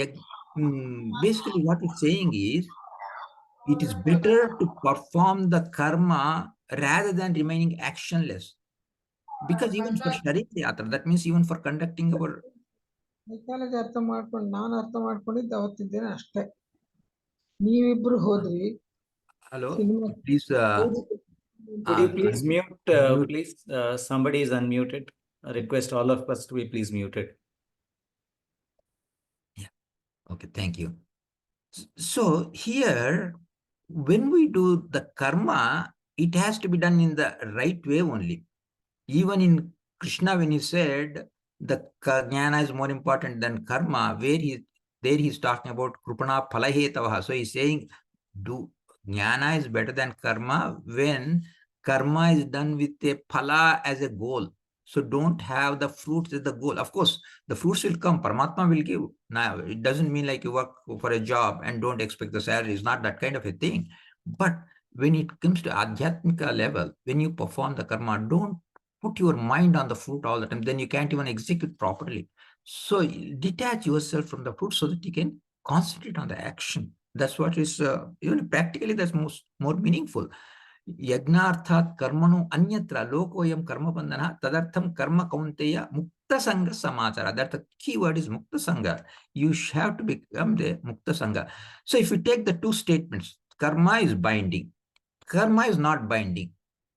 basically what it's saying is, it is better to perform the karma rather than remaining actionless. Because even for Sharira Yatra, that means even for conducting our... psychology ಅರ್ಥ ಮಾಡ್ಕೊಂಡು ನಾನು ಅರ್ಥ ಮಾಡ್ಕೊಂಡಿದ್ದು ಅವತ್ತಿದ್ದೇನೆ ಅಷ್ಟೇ. ನೀವಿಬ್ರು ಹೋದ್ರಿ. Hello, please. Could you please mute? Please, somebody is unmuted. I request all of us to be please muted. Yeah. Okay, thank you. So here, when we do the karma, it has to be done in the right way only. Even in Krishna, when he said the jnana is more important than karma, there he's talking about krupana phalahetavaha. So he's saying, jnana is better than karma when karma is done with a phala as a goal. So don't have the fruits as the goal. Of course, the fruits will come. Paramatma will give. Now, it doesn't mean like you work for a job and don't expect the salary. It's not that kind of a thing. But when it comes to adhyatmika level, when you perform the karma, don't put your mind on the fruit all the time. Then you can't even execute properly. So detach yourself from the fruit so that you can concentrate on the action. That's what is, even practically, that's more meaningful. Yagnarthat karmano anyatra lokoyam karma bandhana tadartham karma kaunteya mukta sangha samachara. That the key word is mukta sangha. You have to become the mukta sangha. So if you take the two statements, karma is binding, karma is not binding.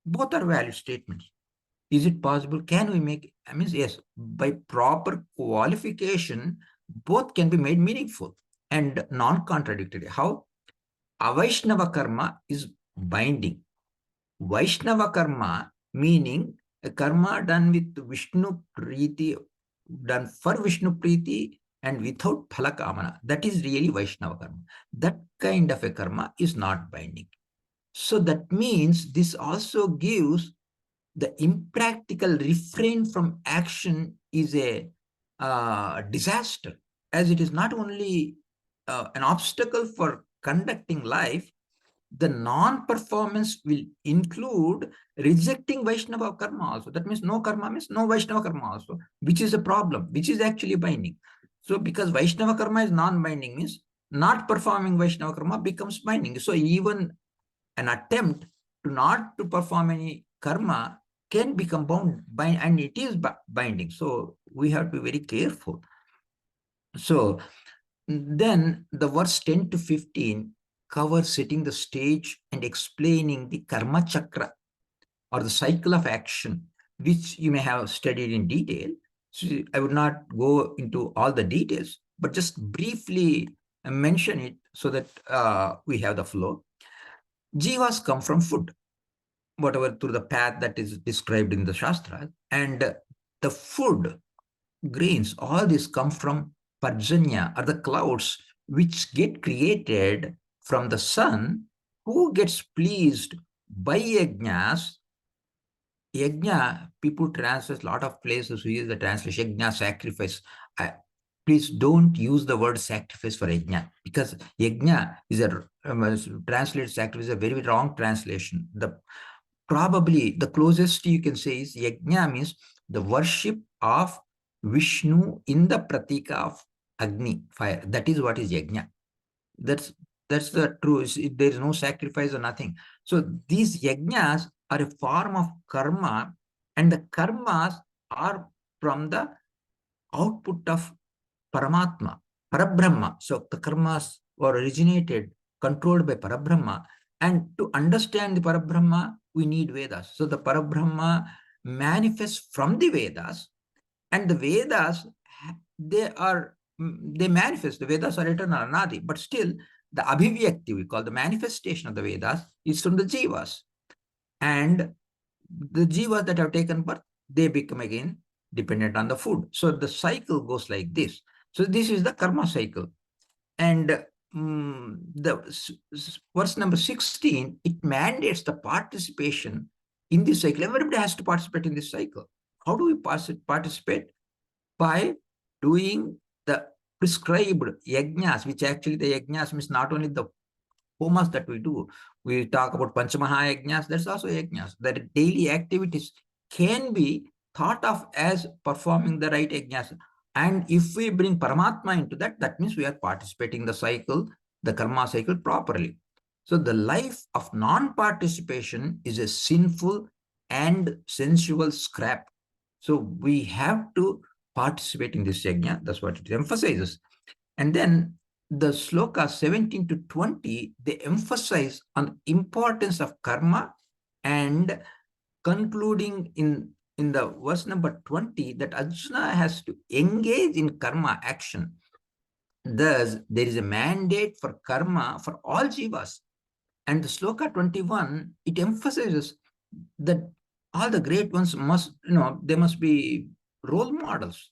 Both are valid statements. Is it possible? Can we make? I mean, yes, by proper qualification, both can be made meaningful and non-contradictory. How? Avaishnava karma is binding. Vaishnava karma, meaning a karma done with Vishnu Priti, done for Vishnu Priti and without phala kamana. That is really Vaishnava karma. That kind of a karma is not binding. So that means this also gives the impractical refrain from action is a disaster, as it is not only an obstacle for conducting life. The non-performance will include rejecting Vaishnava karma also. That means no karma means no Vaishnava karma also, which is a problem, which is actually binding. So because Vaishnava karma is non-binding, means not performing Vaishnava karma becomes binding. So even an attempt to perform any karma can become bound by, and it is binding. So we have to be very careful. So then the verse 10 to 15 covers setting the stage and explaining the karma chakra, or the cycle of action, which you may have studied in detail. So I would not go into all the details, but just briefly mention it so that we have the flow. Jivas come from food, whatever, through the path that is described in the Shastra. And the food, grains, all this come from Parjanya, or the clouds, which get created from the sun, who gets pleased by yajnas. Yajna, people translate a lot of places who use the translation yajna, sacrifice. Please don't use the word sacrifice for yajna, because yajna is translated sacrifice is a very wrong translation. probably the closest you can say is yajna means the worship of Vishnu in the pratika of Agni, fire. That is what is yajna. That's the truth. There is no sacrifice or nothing. So these yajnas are a form of karma, and the karmas are from the output of Paramatma, Parabrahma. So the karmas were originated, controlled by Parabrahma. And to understand the Parabrahma, we need Vedas. So the Parabrahma manifests from the Vedas, and the Vedas, they manifest. The Vedas are eternal, anadi, but still the abhivyakti, we call the manifestation of the Vedas, is from the jivas. And the jivas that have taken birth, they become again dependent on the food. So the cycle goes like this. So this is the karma cycle. And the verse number 16, it mandates the participation in this cycle. Everybody has to participate in this cycle. How do we participate? By doing the prescribed yajnas, which actually the yajnas means not only the homas that we do. We talk about Panchamaha yajnas, that's also yajnas. That daily activities can be thought of as performing the right yajnas. And if we bring Paramatma into that, that means we are participating in the cycle, the karma cycle properly. So the life of non-participation is a sinful and sensual scrap. So we have to participate in this yajna. That's what it emphasizes. And then the sloka 17 to 20, they emphasize on the importance of karma, and concluding in the verse number 20 that Arjuna has to engage in karma action. Thus, there is a mandate for karma for all jivas. And the sloka 21, it emphasizes that all the great ones must, they must be role models,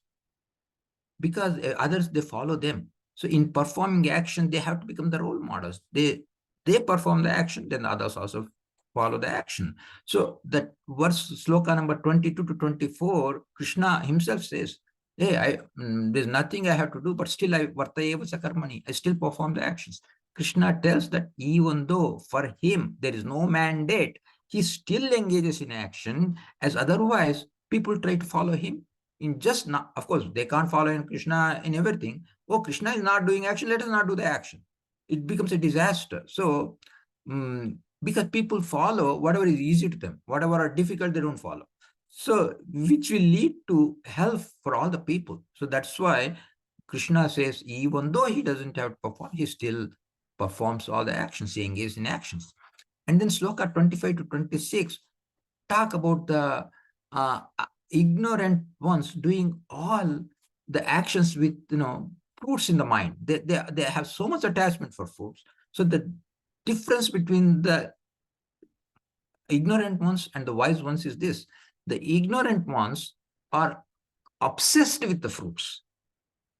because others, they follow them. So in performing action, they have to become the role models. They perform the action, then others also follow the action. So that verse, sloka number 22 to 24, Krishna himself says, hey, there's nothing I have to do, but still I vartayeva karmani, I still perform the actions. Krishna tells that even though for him there is no mandate, he still engages in action, as otherwise people try to follow him. In just not, of course, they can't follow in Krishna in everything. Oh, Krishna is not doing action, let us not do the action. It becomes a disaster. So, because people follow whatever is easy to them, whatever are difficult, they don't follow. So, which will lead to hell for all the people. So that's why Krishna says, even though he doesn't have to perform, he still performs all the actions, he engages in actions. And then sloka 25 to 26 talk about the ignorant ones doing all the actions with fruits in the mind. They have so much attachment for fruits. So the difference between the ignorant ones and the wise ones is this: the ignorant ones are obsessed with the fruits.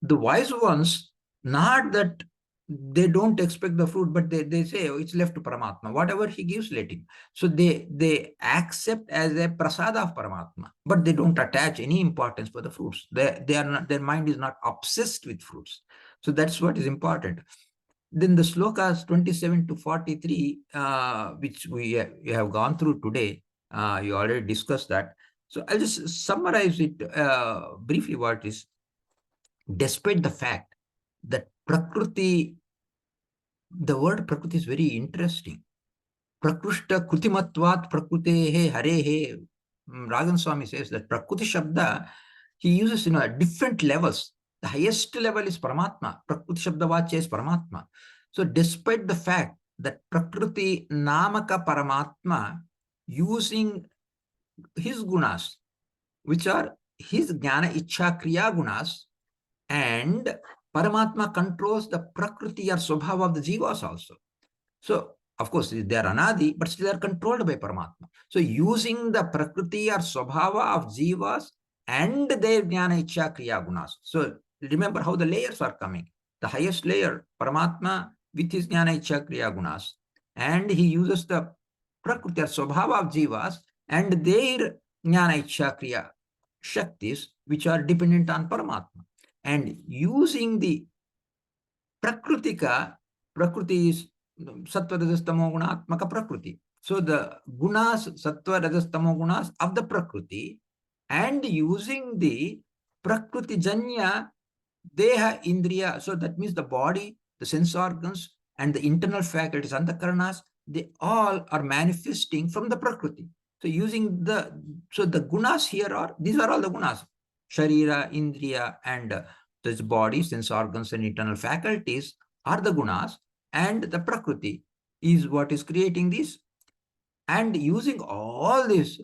The wise ones, not that they don't expect the fruit, but they say, oh, it's left to Paramatma. Whatever he gives, let him. So they accept as a prasada of Paramatma, but they don't attach any importance for the fruits. They are not, their mind is not obsessed with fruits. So that's what is important. Then the slokas 27 to 43, which we have gone through today, you already discussed that. So I'll just summarize it briefly what is. Despite the fact that Prakriti, the word Prakriti is very interesting. Prakrushta krutimatvat prakrutehe harehe. Rajan Swami says that Prakriti Shabda, he uses at different levels. The highest level is Paramatma. Prakriti Shabda Vacha is Paramatma. So despite the fact that Prakriti Namaka Paramatma, using his gunas, which are his Jnana Ichcha Kriya gunas, and Paramatma controls the Prakriti or Swabhava of the Jivas also. So, of course, they are Anadi, but still they are controlled by Paramatma. So, using the Prakriti or Swabhava of Jivas and their Jnana Ichcha Kriya Gunas. So, remember how the layers are coming. The highest layer, Paramatma, with his Jnana Ichcha Kriya Gunas. And he uses the Prakriti or Swabhava of Jivas and their Jnana Ichcha Kriya Shaktis, which are dependent on Paramatma. And using the Prakritika, Prakriti is sattva, rajas, tamo guna atmaka prakriti. So the gunas, sattva, rajas, tamo gunas of the prakriti, and using the prakriti janya deha indriya, so that means the body, the sense organs, and the internal faculties, antahkaranas, they all are manifesting from the prakriti. So using so the gunas here are, these are all the gunas, sharira, indriya, and this body, sense organs, and internal faculties are the gunas, and the prakriti is what is creating this. And using all this,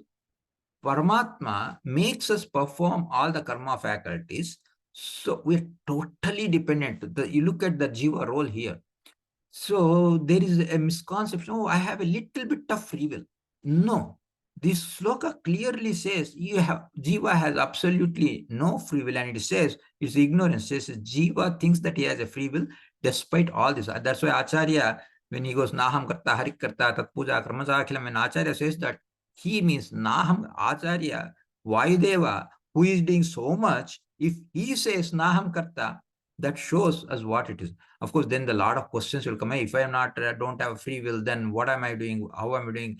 Paramatma makes us perform all the karma faculties. So we're totally dependent. You look at the jiva role here. So there is a misconception, oh, I have a little bit of free will. No, this sloka clearly says jiva has absolutely no free will, and it says it's ignorance. It says jiva thinks that he has a free will despite all this. That's why Acharya, when he goes Naham Karta, Harik Karta, Tat Puja, Karmaja Akhilam, when Acharya says that, he means Naham Acharya, Vayudeva, who is doing so much, if he says Naham Karta, that shows us what it is. Of course, then the lot of questions will come. If I am not, don't have free will, then what am I doing? How am I doing?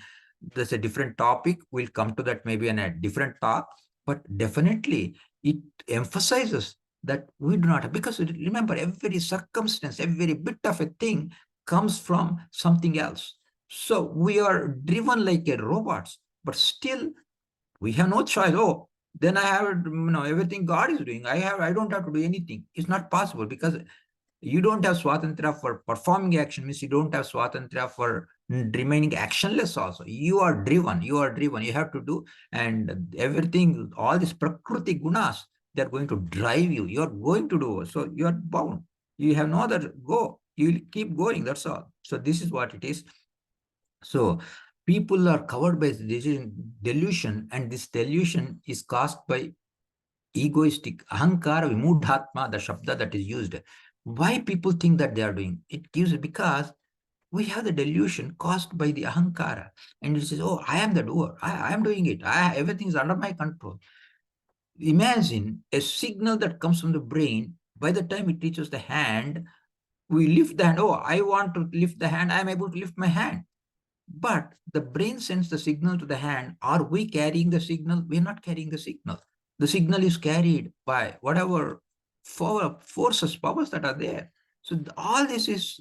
That's a different topic. We'll come to that maybe in a different talk. But definitely, it emphasizes that we do not have, because remember, every circumstance, every bit of a thing comes from something else. So we are driven like a robots, but still we have no choice. Oh, then I have, everything God is doing. I don't have to do anything. It's not possible, because you don't have swatantra for performing action, means you don't have swatantra for remaining actionless also. You are driven, you have to do, and everything, all these prakriti gunas, they're going to drive you. You're going to do, so you're bound. You have no other go. You'll keep going, that's all. So this is what it is. So people are covered by delusion, and this delusion is caused by egoistic ahankara vimudhatma, the shabda that is used. Why people think that they are doing it? Gives because we have the delusion caused by the ahankara, and it says, oh, I am the doer, I am doing it, everything is under my control. Imagine a signal that comes from the brain. By the time it reaches the hand, we lift the hand. Oh, I want to lift the hand, I am able to lift my hand. But the brain sends the signal to the hand. Are we carrying the signal? We are not carrying the signal. The signal is carried by whatever forces, powers that are there. So all this is,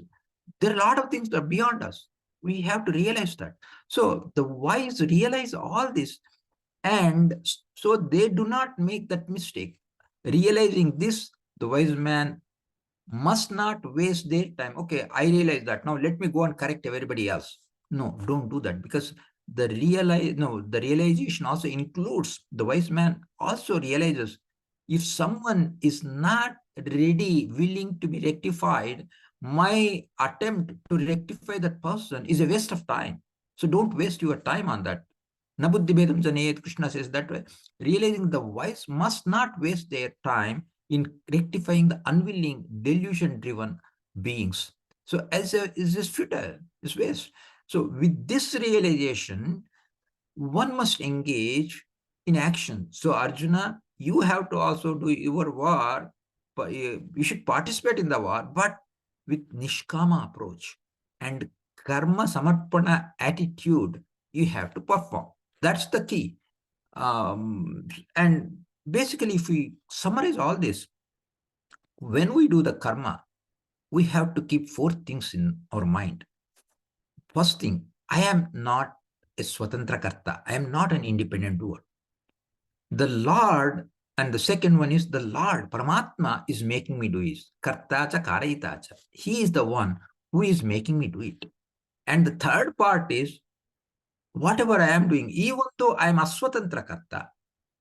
there are a lot of things that are beyond us. We have to realize that. So the wise realize all this, and so they do not make that mistake. Realizing this, the wise man must not waste their time. Okay, I realize that. Now let me go and correct everybody else. No, don't do that, because the realization also includes, the wise man also realizes, if someone is not ready, willing to be rectified, my attempt to rectify that person is a waste of time. So don't waste your time on that. Nabuddhi Bedam Janayet, Krishna says that way. Realizing the wise must not waste their time in rectifying the unwilling, delusion-driven beings. So is this futile, is waste. So with this realization, one must engage in action. So Arjuna, you have to also do your war, but you should participate in the war, but with nishkama approach and karma samarpana attitude, you have to perform. That's the key. And basically, if we summarize all this, when we do the karma, we have to keep 4 things in our mind. First thing, I am not a swatantra karta. I am not an independent doer. The Lord, and the second one is the Lord, Paramatma, is making me do it. Kartacha karayitacha. He is the one who is making me do it. And the third part is, whatever I am doing, even though I am aswatantra karta,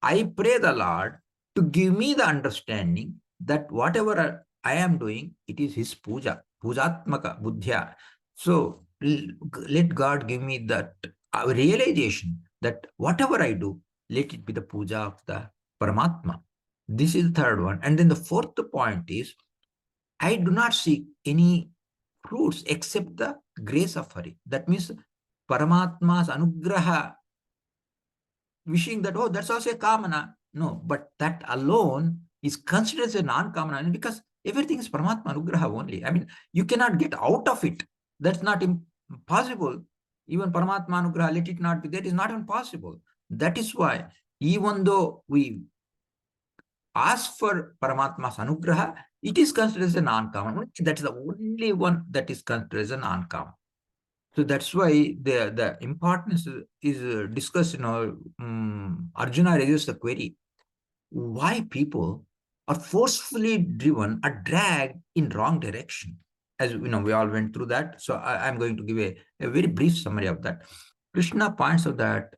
I pray the Lord to give me the understanding that whatever I am doing, it is His puja, pujatmaka buddhya. So let God give me that realization that whatever I do, let it be the puja of the Paramatma. This is the third one. And then the fourth point is, I do not seek any fruits except the grace of Hari. That means Paramatma's anugraha, wishing that, oh, that's also a kamana. No, but that alone is considered as a non-kamana, because everything is Paramatma anugraha only. I mean, you cannot get out of it. That's not impossible. Even Paramatma Anugraha, let it not be there, is not impossible. That is why, even though we ask for Paramatma's Anugraha, it is considered as a non-karma. That is the only one that is considered as a non-karma. So that's why the importance is discussed. Arjuna raises the query: why people are forcefully driven or dragged in wrong direction? As you know, we all went through that. So I'm going to give a very brief summary of that. Krishna points out that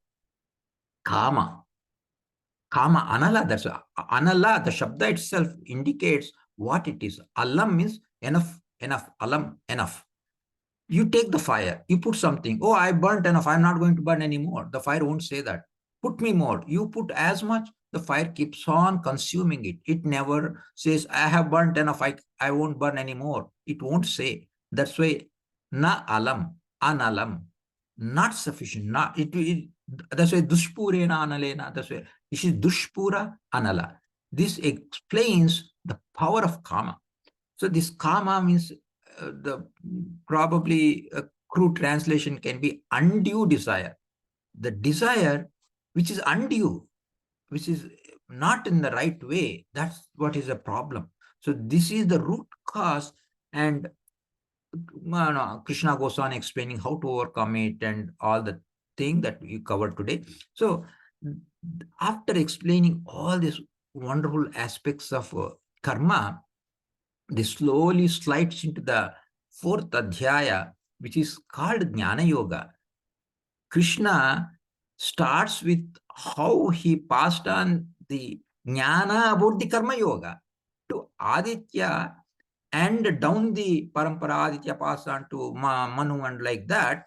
kama, anala, that's anala, the shabda itself indicates what it is. Alam means enough, alam, enough. You take the fire, you put something, oh, I burnt enough, I'm not going to burn anymore. The fire won't say that. Put me more. You put as much, the fire keeps on consuming it. It never says, I have burnt enough, I won't burn anymore. It won't say. That's why na alam, analam, not sufficient. That's why dushpurena analena. That's why this is dushpura anala. This explains the power of kama. So this kama means the probably a crude translation can be undue desire. The desire which is undue, which is not in the right way, that's what is a problem. So this is the root cause, and Krishna goes on explaining how to overcome it and all the thing that we covered today. So after explaining all these wonderful aspects of karma, they slowly slides into the fourth adhyaya, which is called Jnana Yoga. Krishna starts with how he passed on the Jnana about the Karma Yoga to Aditya, and down the Parampara, Aditya passed on to Manu, and like that.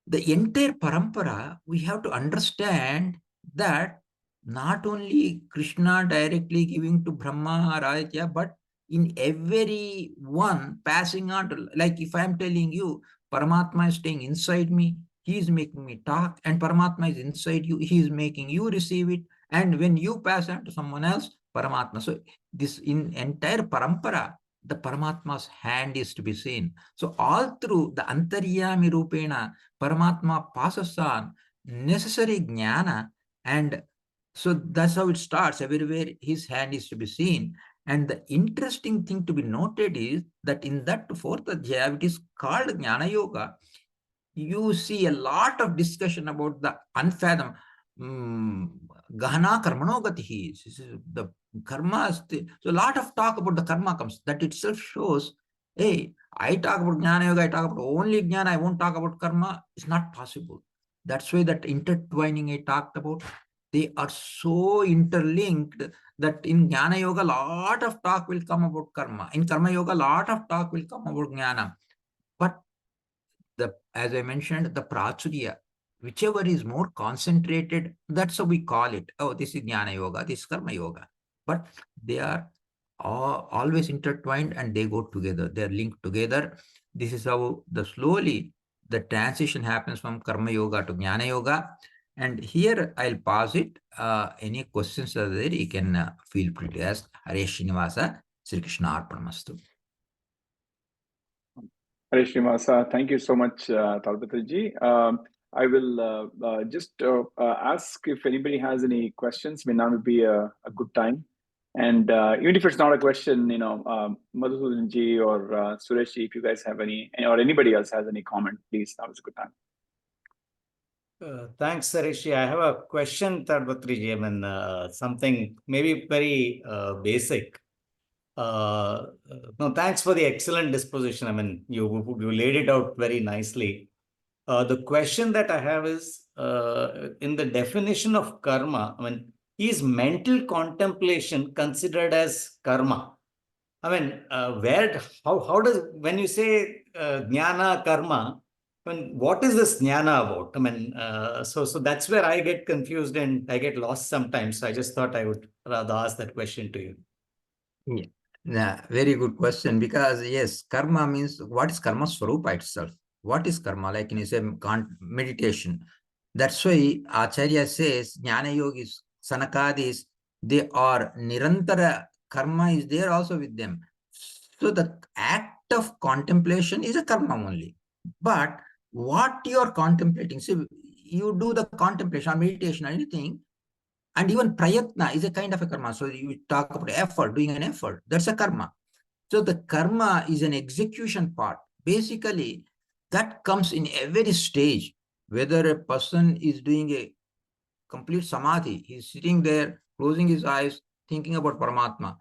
The entire parampara, we have to understand that not only Krishna directly giving to Brahma or Aditya, but in every one passing on to, like if I am telling you, Paramatma is staying inside me, he is making me talk, and Paramatma is inside you, he is making you receive it, and when you pass on to someone else, Paramatma. So this in entire parampara, the Paramatma's hand is to be seen. So all through the Antaryami Rupena, Paramatma passes on necessary jnana, and so that's how it starts. Everywhere his hand is to be seen. And the interesting thing to be noted is that in that fourth adhyaya, it is called Jnana Yoga, you see a lot of discussion about the unfathomed Gahana Karmano Gatihi. The karma. So a lot of talk about the karma comes. That itself shows, hey, I talk about Jnana Yoga, I talk about only Jnana, I won't talk about karma. It's not possible. That's why that intertwining I talked about, they are so interlinked that in Jnana Yoga, a lot of talk will come about karma. In Karma Yoga, a lot of talk will come about Jnana. But as I mentioned, the prachurya, whichever is more concentrated, that's how we call it. Oh, this is Jnana Yoga, this is Karma Yoga. But they are always intertwined and they go together. They're linked together. This is how slowly the transition happens from Karma Yoga to Jnana Yoga. And here I'll pause it. Any questions are there, you can feel free to ask. Hare Srinivasa, Sri Krishna Arpanamastu. Hare Srinivasa, thank you so much, Tadipatri. I will just ask if anybody has any questions. Now would be a good time. And even if it's not a question, Madhusudan ji or Suresh ji, if you guys have any, or anybody else has any comment, please, now is a good time. Thanks, Sareshi. I have a question, Tadipatri. I mean, something maybe very basic. No, thanks for the excellent disposition. I mean, you laid it out very nicely. The question that I have is, in the definition of karma, I mean, is mental contemplation considered as karma? I mean, how does, when you say jnana karma, I mean, what is this jnana about? I mean, so that's where I get confused and I get lost sometimes. So I just thought I would rather ask that question to you. Yeah, very good question, because yes, karma means, what is karma swarupa itself? What is karma? Like in meditation. That's why Acharya says Jnana Yogis, Sanakadis, they are nirantara, karma is there also with them. So the act of contemplation is a karma only. But what you are contemplating, see, you do the contemplation or meditation or anything, and even prayatna is a kind of a karma. So you talk about effort, doing an effort, that's a karma. So the karma is an execution part. Basically, that comes in every stage, whether a person is doing a complete samadhi, he's sitting there, closing his eyes, thinking about Paramatma.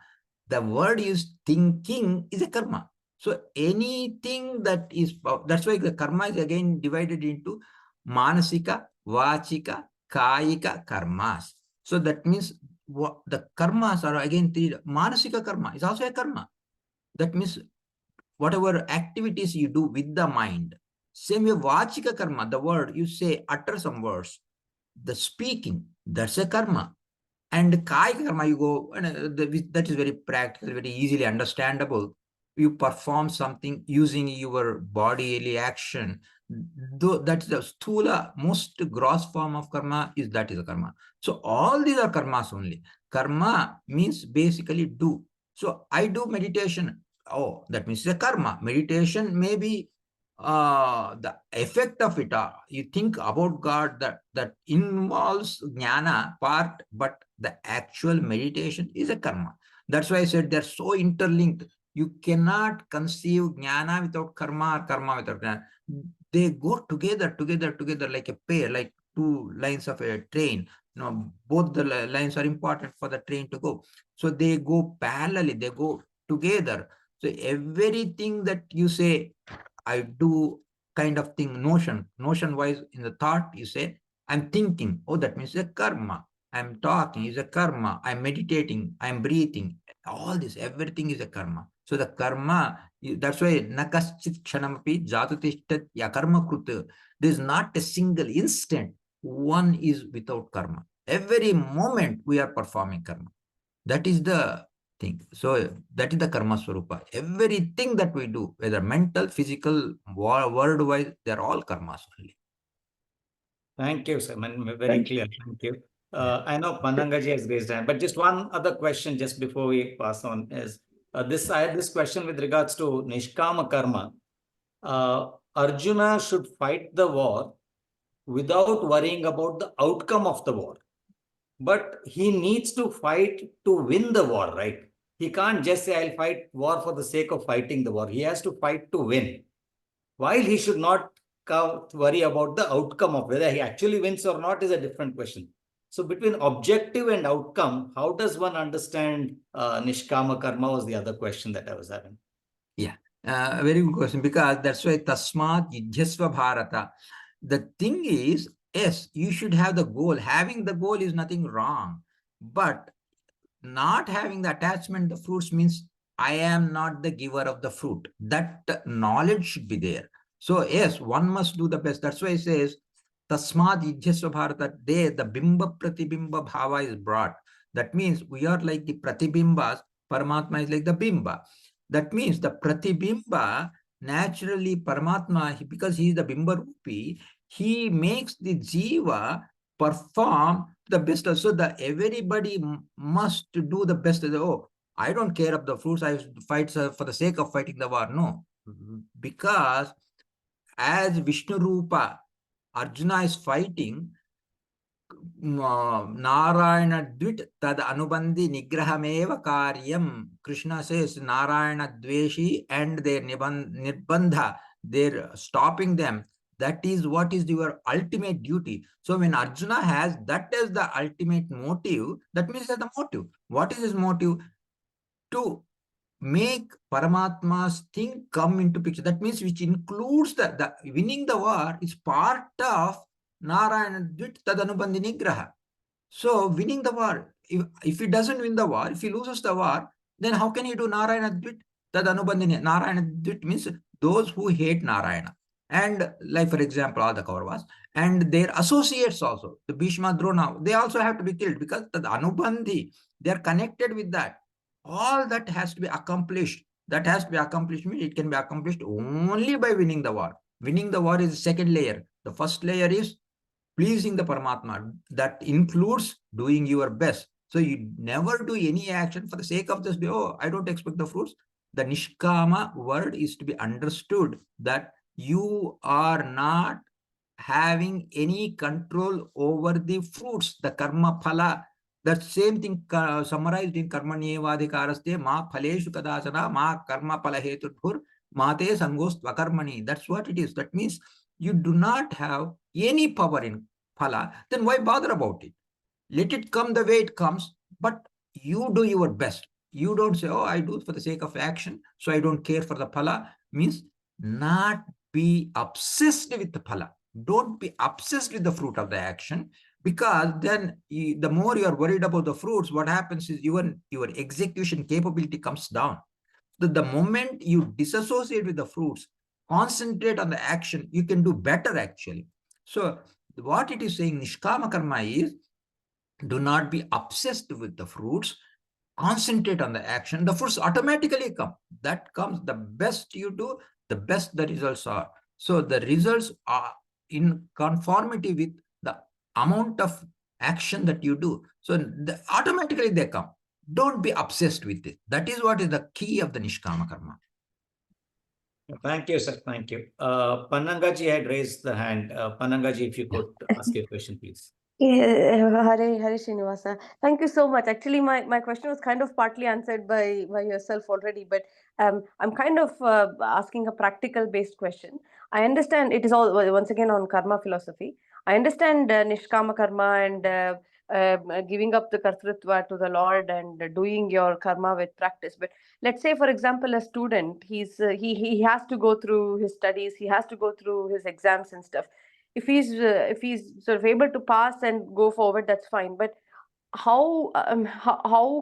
The word is thinking is a karma. So anything that is, that's why the karma is again divided into manasika, vachika, kayika karmas. So that means the karmas are again three. Manasika karma is also a karma. That means whatever activities you do with the mind. Same way, vachika karma, the word you say, utter some words. The speaking, that's a karma. And kaya karma, you go, and that is very practical, very easily understandable. You perform something using your bodily action. Though that's the sthula, most gross form of karma is that is a karma. So all these are karmas only. Karma means basically do. So I do meditation. Oh, that means it's a karma. Meditation may be the effect of it. You think about God, that involves jnana part, but the actual meditation is a karma. That's why I said they're so interlinked. You cannot conceive jnana without karma or karma without jnana. They go together like a pair, like two lines of a train. Both the lines are important for the train to go. So they go parallelly, they go together. So everything that you say, I do kind of thing, notion wise in the thought, you say, I'm thinking. Oh, that means a karma. I'm talking is a karma. I'm meditating. I'm breathing. All this, everything is a karma. So the karma, that's why nakaschit kshanamapi jatutishtat ya karma krut. There's not a single instant one is without karma. Every moment we are performing karma. That is the thing. So that is the karma swarupa. Everything that we do, whether mental, physical, word-wise, they're all karmas only. Thank you, sir. Very Thank clear. Thank you. I know Pandangaji has raised hand, but just one other question just before we pass on is I had this question with regards to Nishkama Karma. Arjuna should fight the war without worrying about the outcome of the war. But he needs to fight to win the war, right? He can't just say, I'll fight war for the sake of fighting the war. He has to fight to win. While he should not worry about the outcome of whether he actually wins or not is a different question. So between objective and outcome, how does one understand Nishkama Karma was the other question that I was having. Yeah, very good question, because that's why Tasmat Yudhyasva Bharata. The thing is, yes, you should have the goal. Having the goal is nothing wrong. But not having the attachment, the fruits means I am not the giver of the fruit. That knowledge should be there. So yes, one must do the best. That's why it says, Tasmad Yudhyasva Bharata, there the Bimba Pratibimba Bhava is brought. That means we are like the Pratibimbas, Paramatma is like the Bimba. That means the Pratibimba, naturally Paramatma, because he is the Bimba Rupi, he makes the Jiva perform the best. So that everybody must do the best. Oh, I don't care of the fruits. I fight for the sake of fighting the war. No, because as Vishnu Rupa, Arjuna is fighting. Narayana Dvit Tad Anubandhi Nigrahameva Karyam. Krishna says Narayana Dveshi and their Nirbandha, they're stopping them. That is what is your ultimate duty. So when Arjuna has that as the ultimate motive, that means that the motive. What is his motive? To make Paramatma's thing come into picture. That means which includes the winning the war is part of Narayana Dvit Tadanubandhi Nigraha. So winning the war, if he doesn't win the war, if he loses the war, then how can he do Narayana Dvit Tadanubandhi? Narayana Dvit means those who hate Narayana. And like, for example, all the Kauravas and their associates also, the Bhishma, Drona, they also have to be killed because the Anubandhi, they are connected with that. All that has to be accomplished. That has to be accomplished. It can be accomplished only by winning the war. Winning the war is the second layer. The first layer is pleasing the Paramatma. That includes doing your best. So you never do any action for the sake of this. Oh, I don't expect the fruits. the Nishkama word is to be understood that you are not having any control over the fruits, the karma phala. That same thing summarized in Karmanyevadhikaraste ma phaleshu kadachana ma karma phala hetudhur mate sangos tvakarmani. That's what it is. That means you do not have any power in phala. Then why bother about it? Let it come the way it comes, but you do your best. You don't say, oh, I do it for the sake of action, so I don't care for the phala. Means not be obsessed with the phala. Don't be obsessed with the fruit of the action, because then the more you are worried about the fruits, what happens is your execution capability comes down. So the moment you disassociate with the fruits, concentrate on the action, you can do better actually. So what it is saying, Nishkama karma is, do not be obsessed with the fruits, concentrate on the action. The fruits automatically come. That comes, the best you do, the best the results are. So the results are in conformity with the amount of action that you do. So automatically they come. Don't be obsessed with it. That is what is the key of the Nishkama karma. Thank you, sir. Thank you. Pannangaji had raised the hand. Pannangaji, if you could ask your question, please. Yeah, Hare Srinivasa. Thank you so much. Actually, my question was kind of partly answered by yourself already, but I'm kind of asking a practical based question. I understand it is all once again on karma philosophy. I understand nishkama karma and giving up the kartritva to the Lord and doing your karma with practice. But let's say, for example, a student, he has to go through his studies, he has to go through his exams and stuff. If he's sort of able to pass and go forward, that's fine. But how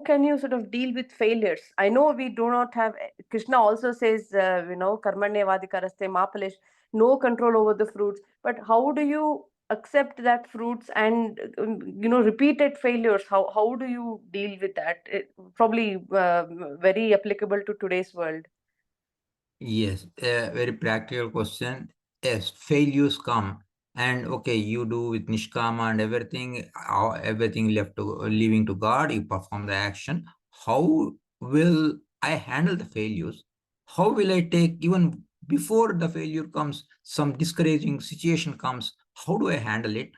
can you sort of deal with failures? I know we do not have. Krishna also says, karmanyevadhikaraste ma phalesh, no control over the fruits. But how do you accept that fruits and repeated failures? How do you deal with that? Probably very applicable to today's world. Yes, a very practical question. Yes, failures come, and okay, you do with nishkama and everything leaving to God. You perform the action. How will I handle the failures? How will I take, even before the failure comes, some discouraging situation comes? How do I handle it?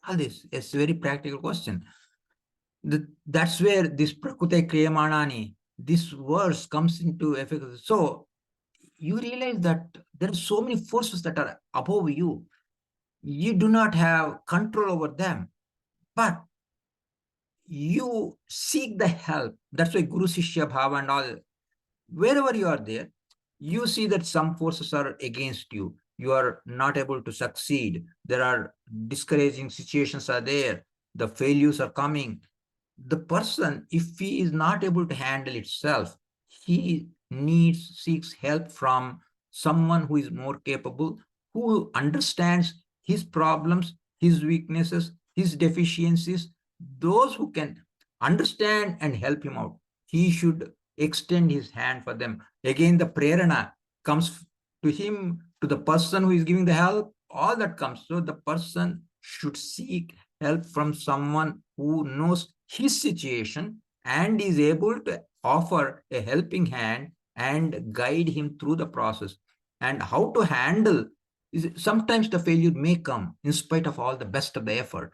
All this is a very practical question. That's where this prakute kriyamanani, this verse comes into effect. So you realize that there are so many forces that are above you. You do not have control over them, but you seek the help. That's why Guru Sishya Bhava and all, wherever you are there, you see that some forces are against you. You are not able to succeed. There are discouraging situations are there. The failures are coming. The person, if he is not able to handle itself, he seeks help from someone who is more capable, who understands his problems, his weaknesses, his deficiencies, those who can understand and help him out. He should extend his hand for them. Again, the prerana comes to him, to the person who is giving the help, all that comes. So the person should seek help from someone who knows his situation and is able to offer a helping hand and guide him through the process. And how to handle is, sometimes the failure may come in spite of all the best of the effort.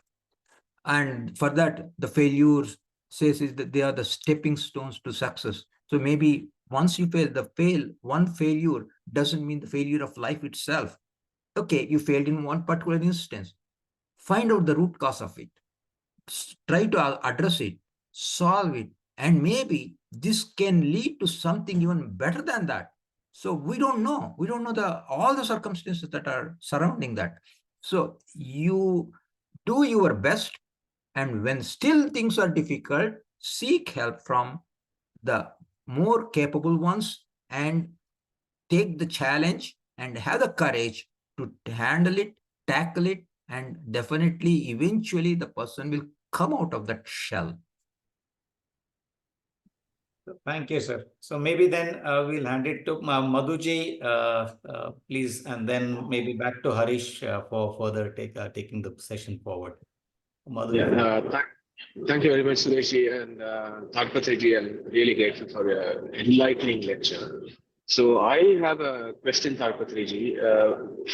And for that, the failures says is that they are the stepping stones to success. So maybe once you one failure doesn't mean the failure of life itself. Okay, you failed in one particular instance. Find out the root cause of it. Try to address it, solve it, and maybe this can lead to something even better than that. So we don't know. We don't know all the circumstances that are surrounding that. So you do your best, and when still things are difficult, seek help from the more capable ones and take the challenge and have the courage to handle it, tackle it, and definitely eventually the person will come out of that shell. Thank you, sir. So maybe then we'll hand it to Madhuji, please, and then maybe back to Harish for further taking the session forward. Madhu. Yeah, Thank you very much, Sureshji and Tadipatri. I'm really grateful for your enlightening lecture. So I have a question, Tadipatri.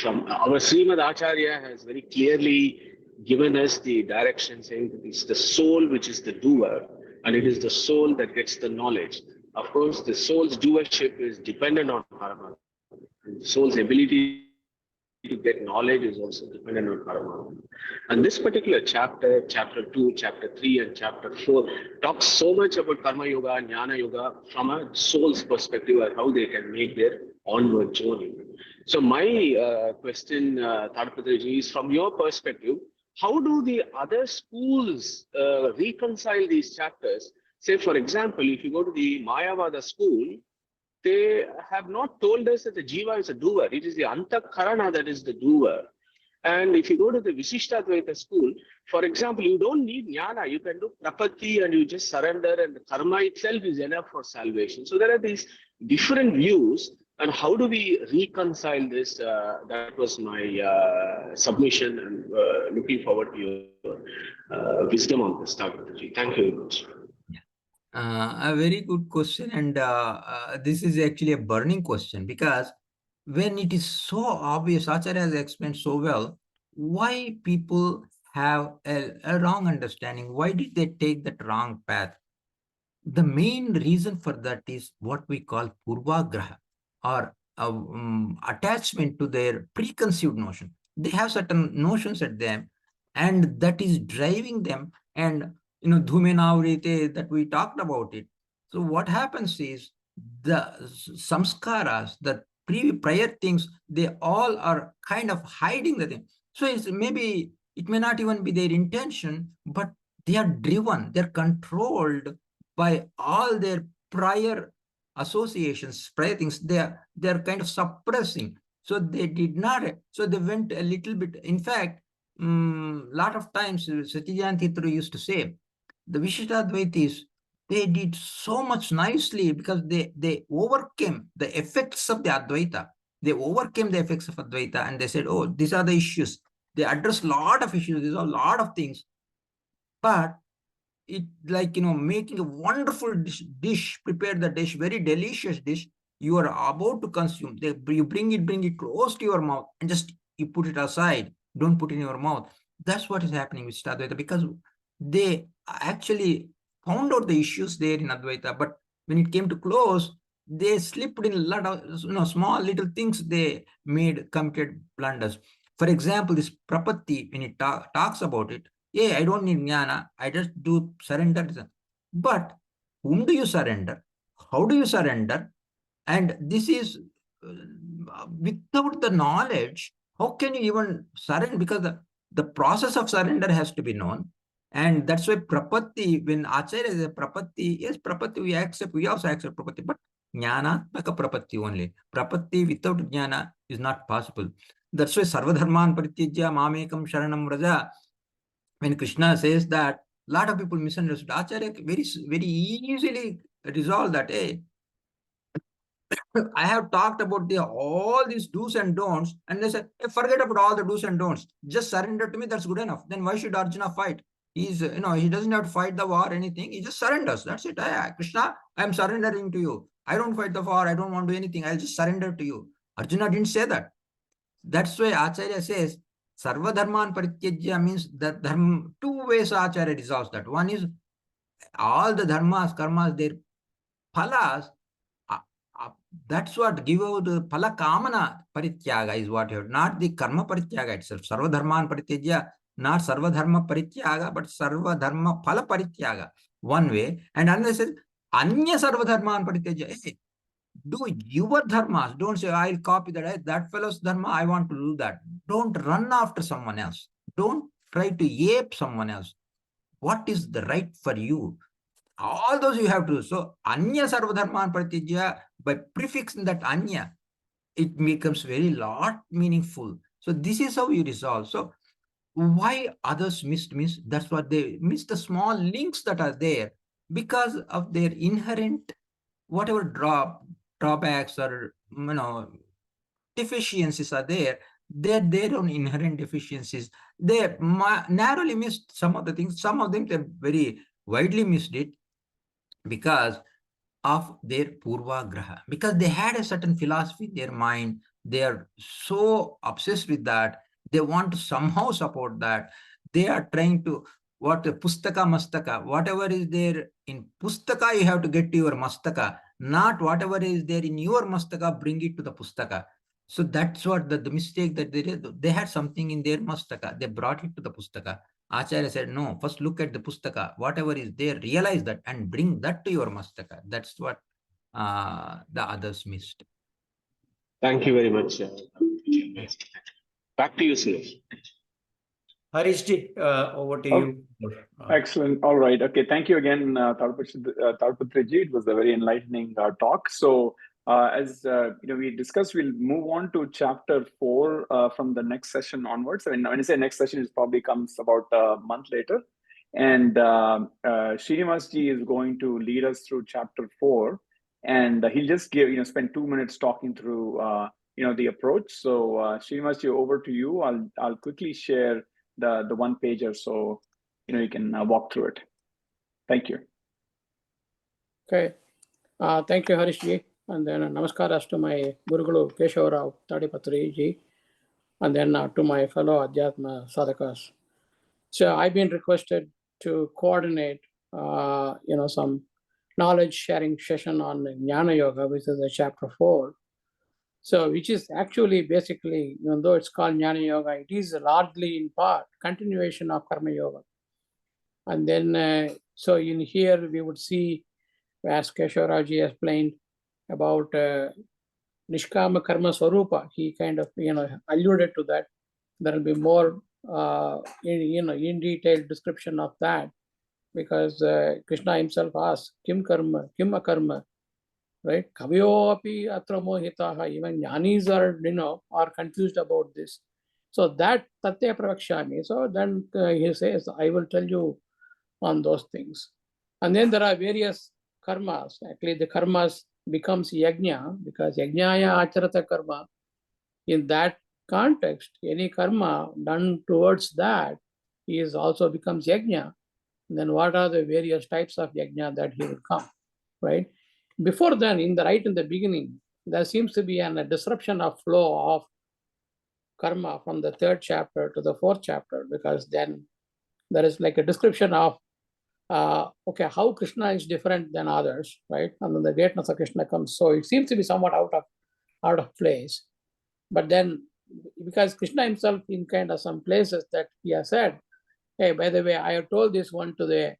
From our Srimad Acharya has very clearly given us the direction, saying that it's the soul which is the doer, and it is the soul that gets the knowledge. Of course, the soul's doership is dependent on Paramatma. And the soul's ability to get knowledge is also dependent on Paramatma. And this particular chapter, chapter 2, chapter 3, and chapter 4, talks so much about Karma Yoga and Jnana Yoga from a soul's perspective and how they can make their onward journey. So my question, Tadipatri, is from your perspective, how do the other schools reconcile these chapters? Say, for example, if you go to the Mayavada school, they have not told us that the jiva is a doer. It is the antakarana that is the doer. And if you go to the Vishishtadvaita school, for example, you don't need jnana. You can do prapatti and you just surrender, and the karma itself is enough for salvation. So there are these different views. And how do we reconcile this? That was my submission, and looking forward to your wisdom on this, Tadipatri. Thank you very much. A very good question, and this is actually a burning question, because when it is so obvious, Acharya has explained so well why people have a wrong understanding. Why did they take that wrong path? The main reason for that is what we call purvagraha, or attachment to their preconceived notion. They have certain notions at them, and that is driving them. And dhumenavrite, that we talked about it. So what happens is the samskaras, the prior things, they all are kind of hiding the thing. So it's maybe it may not even be their intention, but they are driven, they're controlled by all their prior associations, prior things. They're kind of suppressing. So they did not, so they went a little bit. In fact, lot of times Satyajan Titra used to say, the Vishishtadvaitis, they did so much nicely because they overcame the effects of the Advaita. They overcame the effects of Advaita, and they said, oh, these are the issues. They address a lot of issues. These are a lot of things. But it, like, making a wonderful dish, prepare the dish, very delicious dish, you are about to consume. You bring it close to your mouth, and just you put it aside. Don't put it in your mouth. That's what is happening with Advaita, because they actually found out the issues there in Advaita, but when it came to close, they slipped in a lot of small little things. They committed blunders. For example, this prapatti, when it talks about it, yeah, I don't need jnana, I just do surrender. But whom do you surrender? How do you surrender? And this is without the knowledge, how can you even surrender? Because the process of surrender has to be known. And that's why prapatti, when Acharya is a prapatti, yes, prapatti we also accept prapatti, but jnana like a prapatti only. Prapatti without jnana is not possible. That's why sarvadharman parityajya mamekam sharanam vraja. When Krishna says that, a lot of people misunderstood. Acharya very, very easily resolve that. Hey, I have talked about all these do's and don'ts, and they said, hey, forget about all the do's and don'ts. Just surrender to me. That's good enough. Then why should Arjuna fight? He doesn't have to fight the war or anything. He just surrenders. That's it. Hey, Krishna, I'm surrendering to you. I don't fight the war. I don't want to do anything. I'll just surrender to you. Arjuna didn't say that. That's why Acharya says, Sarva Dharman Parityajya means that dharma, two ways Acharya resolves that. One is all the dharmas, karmas, their phalas, that's what give out the phala kamana parityaga is what you have, not the karma parityaga itself. Sarva Dharman Parityajya, not Sarva Dharma Parityaga, but Sarva Dharma phala parityaga. One way. And another says, Anya Sarva Dharman Parityajya. Hey, do your dharmas. Don't say, I'll copy that. That fellow's dharma, I want to do that. Don't run after someone else. Don't try to ape someone else. What is the right for you? All those you have to do. So, Anya Sarva Dharman Parityajya, by prefixing that Anya, it becomes very lot meaningful. So, this is how you resolve. So, why others missed means that's what they missed, the small links that are there because of their inherent whatever drawbacks or deficiencies are there. their own inherent deficiencies. They narrowly missed some of the things. Some of them, they very widely missed it because of their purva graha, because they had a certain philosophy in their mind. They are so obsessed with that. They want to somehow support that. They are trying to, what pustaka mastaka, whatever is there in pustaka, you have to get to your mastaka, not whatever is there in your mastaka, bring it to the pustaka. So that's what the mistake that they did. They had something in their mastaka, they brought it to the pustaka. Acharya said, no, first look at the pustaka, whatever is there, realize that and bring that to your mastaka. That's what the others missed. Thank you very much. Back to you, Suresh. Harishji, over to you. Excellent. All right. Okay. Thank you again, Tadipatri ji. It was a very enlightening talk. So, as we discussed, we'll move on to chapter 4 from the next session onwards. I mean, when I say next session, it probably comes about a month later. And Srinivas ji is going to lead us through chapter 4, and he'll just spend 2 minutes talking through the approach. So, Srinivas ji, over to you. I'll quickly share the one pager, so you can walk through it. Thank you. Okay. Thank you, Harish ji. And then namaskaras to my Guru Kesava Rao Tadipatri ji. And then to my fellow Adhyatma sadhakas. So I've been requested to coordinate, some knowledge sharing session on Jnana Yoga, which is the chapter 4. So, which is actually basically, even though it's called Jnana Yoga, it is largely in part continuation of Karma Yoga. And then, so in here we would see, as Kesava Rao ji explained about Nishkama Karma Swarupa, he kind of alluded to that. There will be more in detailed description of that, because Krishna himself asks, Kim Karma, Kim Akarma, right? Kavyo api atra mohitaha, even jnanis are confused about this. So that tatya pravakshami. So then he says, I will tell you on those things. And then there are various karmas. Actually, the karmas becomes yajna, because yajnaya acharata karma. In that context, any karma done towards that is also becomes yajna. And then what are the various types of yajna that he will come, right? Before then, in the beginning, there seems to be a disruption of flow of karma from the 3rd chapter to the 4th chapter, because then there is like a description of how Krishna is different than others, right? And then the greatness of Krishna comes. So it seems to be somewhat out of place. But then, because Krishna himself in kind of some places that he has said, hey, by the way, I have told this one to the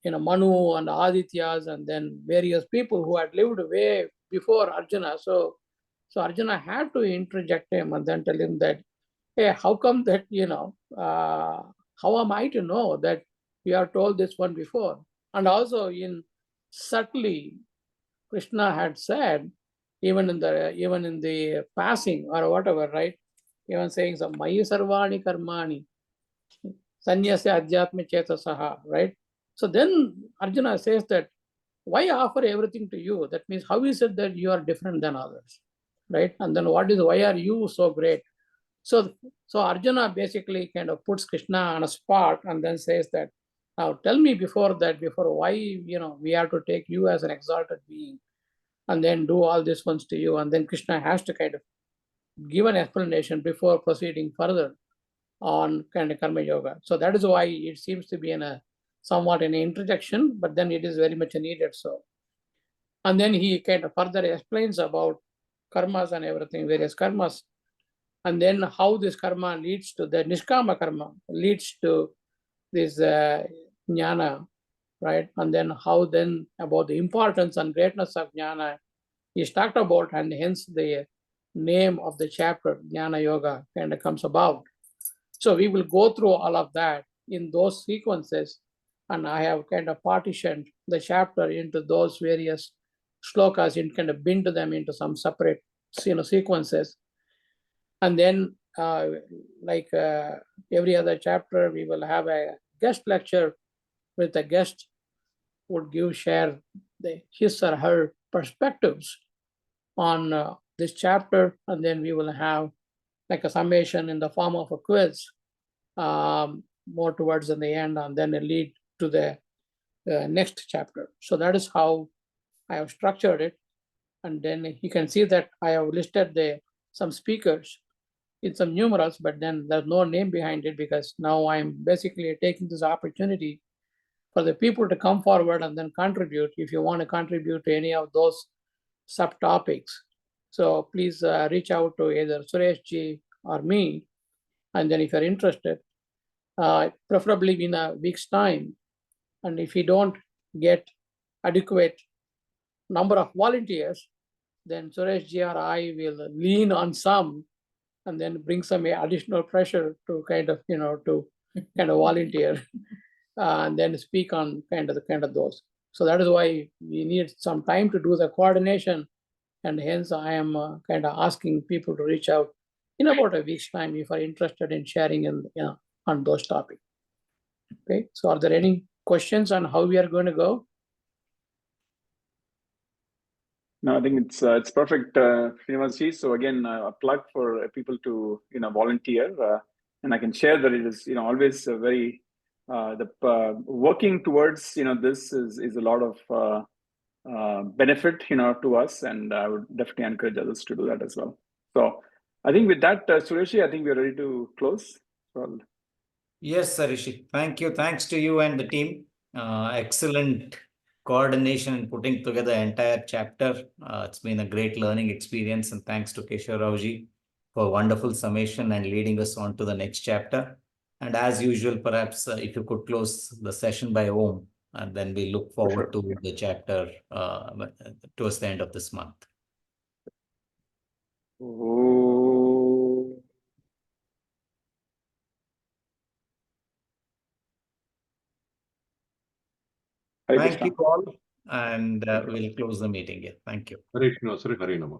Manu and Adityas, and then various people who had lived way before Arjuna. So Arjuna had to interject him and then tell him that, hey, how come that, how am I to know that we are told this one before? And also in subtly, Krishna had said, even in the passing or whatever, right? Even saying some Mayi Sarvani Karmani, Sanyasya Adhyatma Chetasaha, right? So then Arjuna says that, why offer everything to you? That means, how is it that you are different than others, right? And then why are you so great? So Arjuna basically kind of puts Krishna on a spot and then says that, now tell me before why, we have to take you as an exalted being and then do all these ones to you. And then Krishna has to kind of give an explanation before proceeding further on kind of Karma Yoga. So that is why it seems to be somewhat an interjection, but then it is very much needed. So, and then he kind of further explains about karmas and everything, various karmas, and then how this karma leads to the Nishkama karma, leads to this jnana, right? And then how then about the importance and greatness of jnana is talked about, and hence the name of the chapter, Jnana Yoga, kind of comes about. So we will go through all of that in those sequences, and I have kind of partitioned the chapter into those various shlokas and kind of bind them into some separate sequences. And then every other chapter, we will have a guest lecture with a guest would share his or her perspectives on this chapter, and then we will have like a summation in the form of a quiz, more towards in the end, and then a lead to the next chapter. So that is how I have structured it. And then you can see that I have listed some speakers in some numerals, but then there's no name behind it, because now I'm basically taking this opportunity for the people to come forward and then contribute if you want to contribute to any of those subtopics. So please reach out to either Suresh ji or me. And then if you're interested, preferably in a week's time. And if you don't get adequate number of volunteers, then Suresh ji or I will lean on some and then bring some additional pressure to kind of volunteer and then speak on kind of those. So that is why we need some time to do the coordination, and hence I am kind of asking people to reach out in about a week's time if are interested in sharing on those topics. Okay, so are there any questions on how we are going to go? No, I think it's perfect, Srinivas. So again, a plug for people to volunteer, and I can share that it is always a very working towards this is a lot of benefit to us, and I would definitely encourage others to do that as well. So I think with that, Suresh, I think we're ready to close. So, Yes, Rishi. Thank you. Thanks to you and the team. Excellent coordination and putting together the entire chapter. It's been a great learning experience, and thanks to Kesava Rao ji for wonderful summation and leading us on to the next chapter. And as usual, perhaps if you could close the session by Om, and then we look forward to the chapter towards the end of this month. Thank you all, and we'll close the meeting here. Thank you. Hare Krishna, Hare Nama.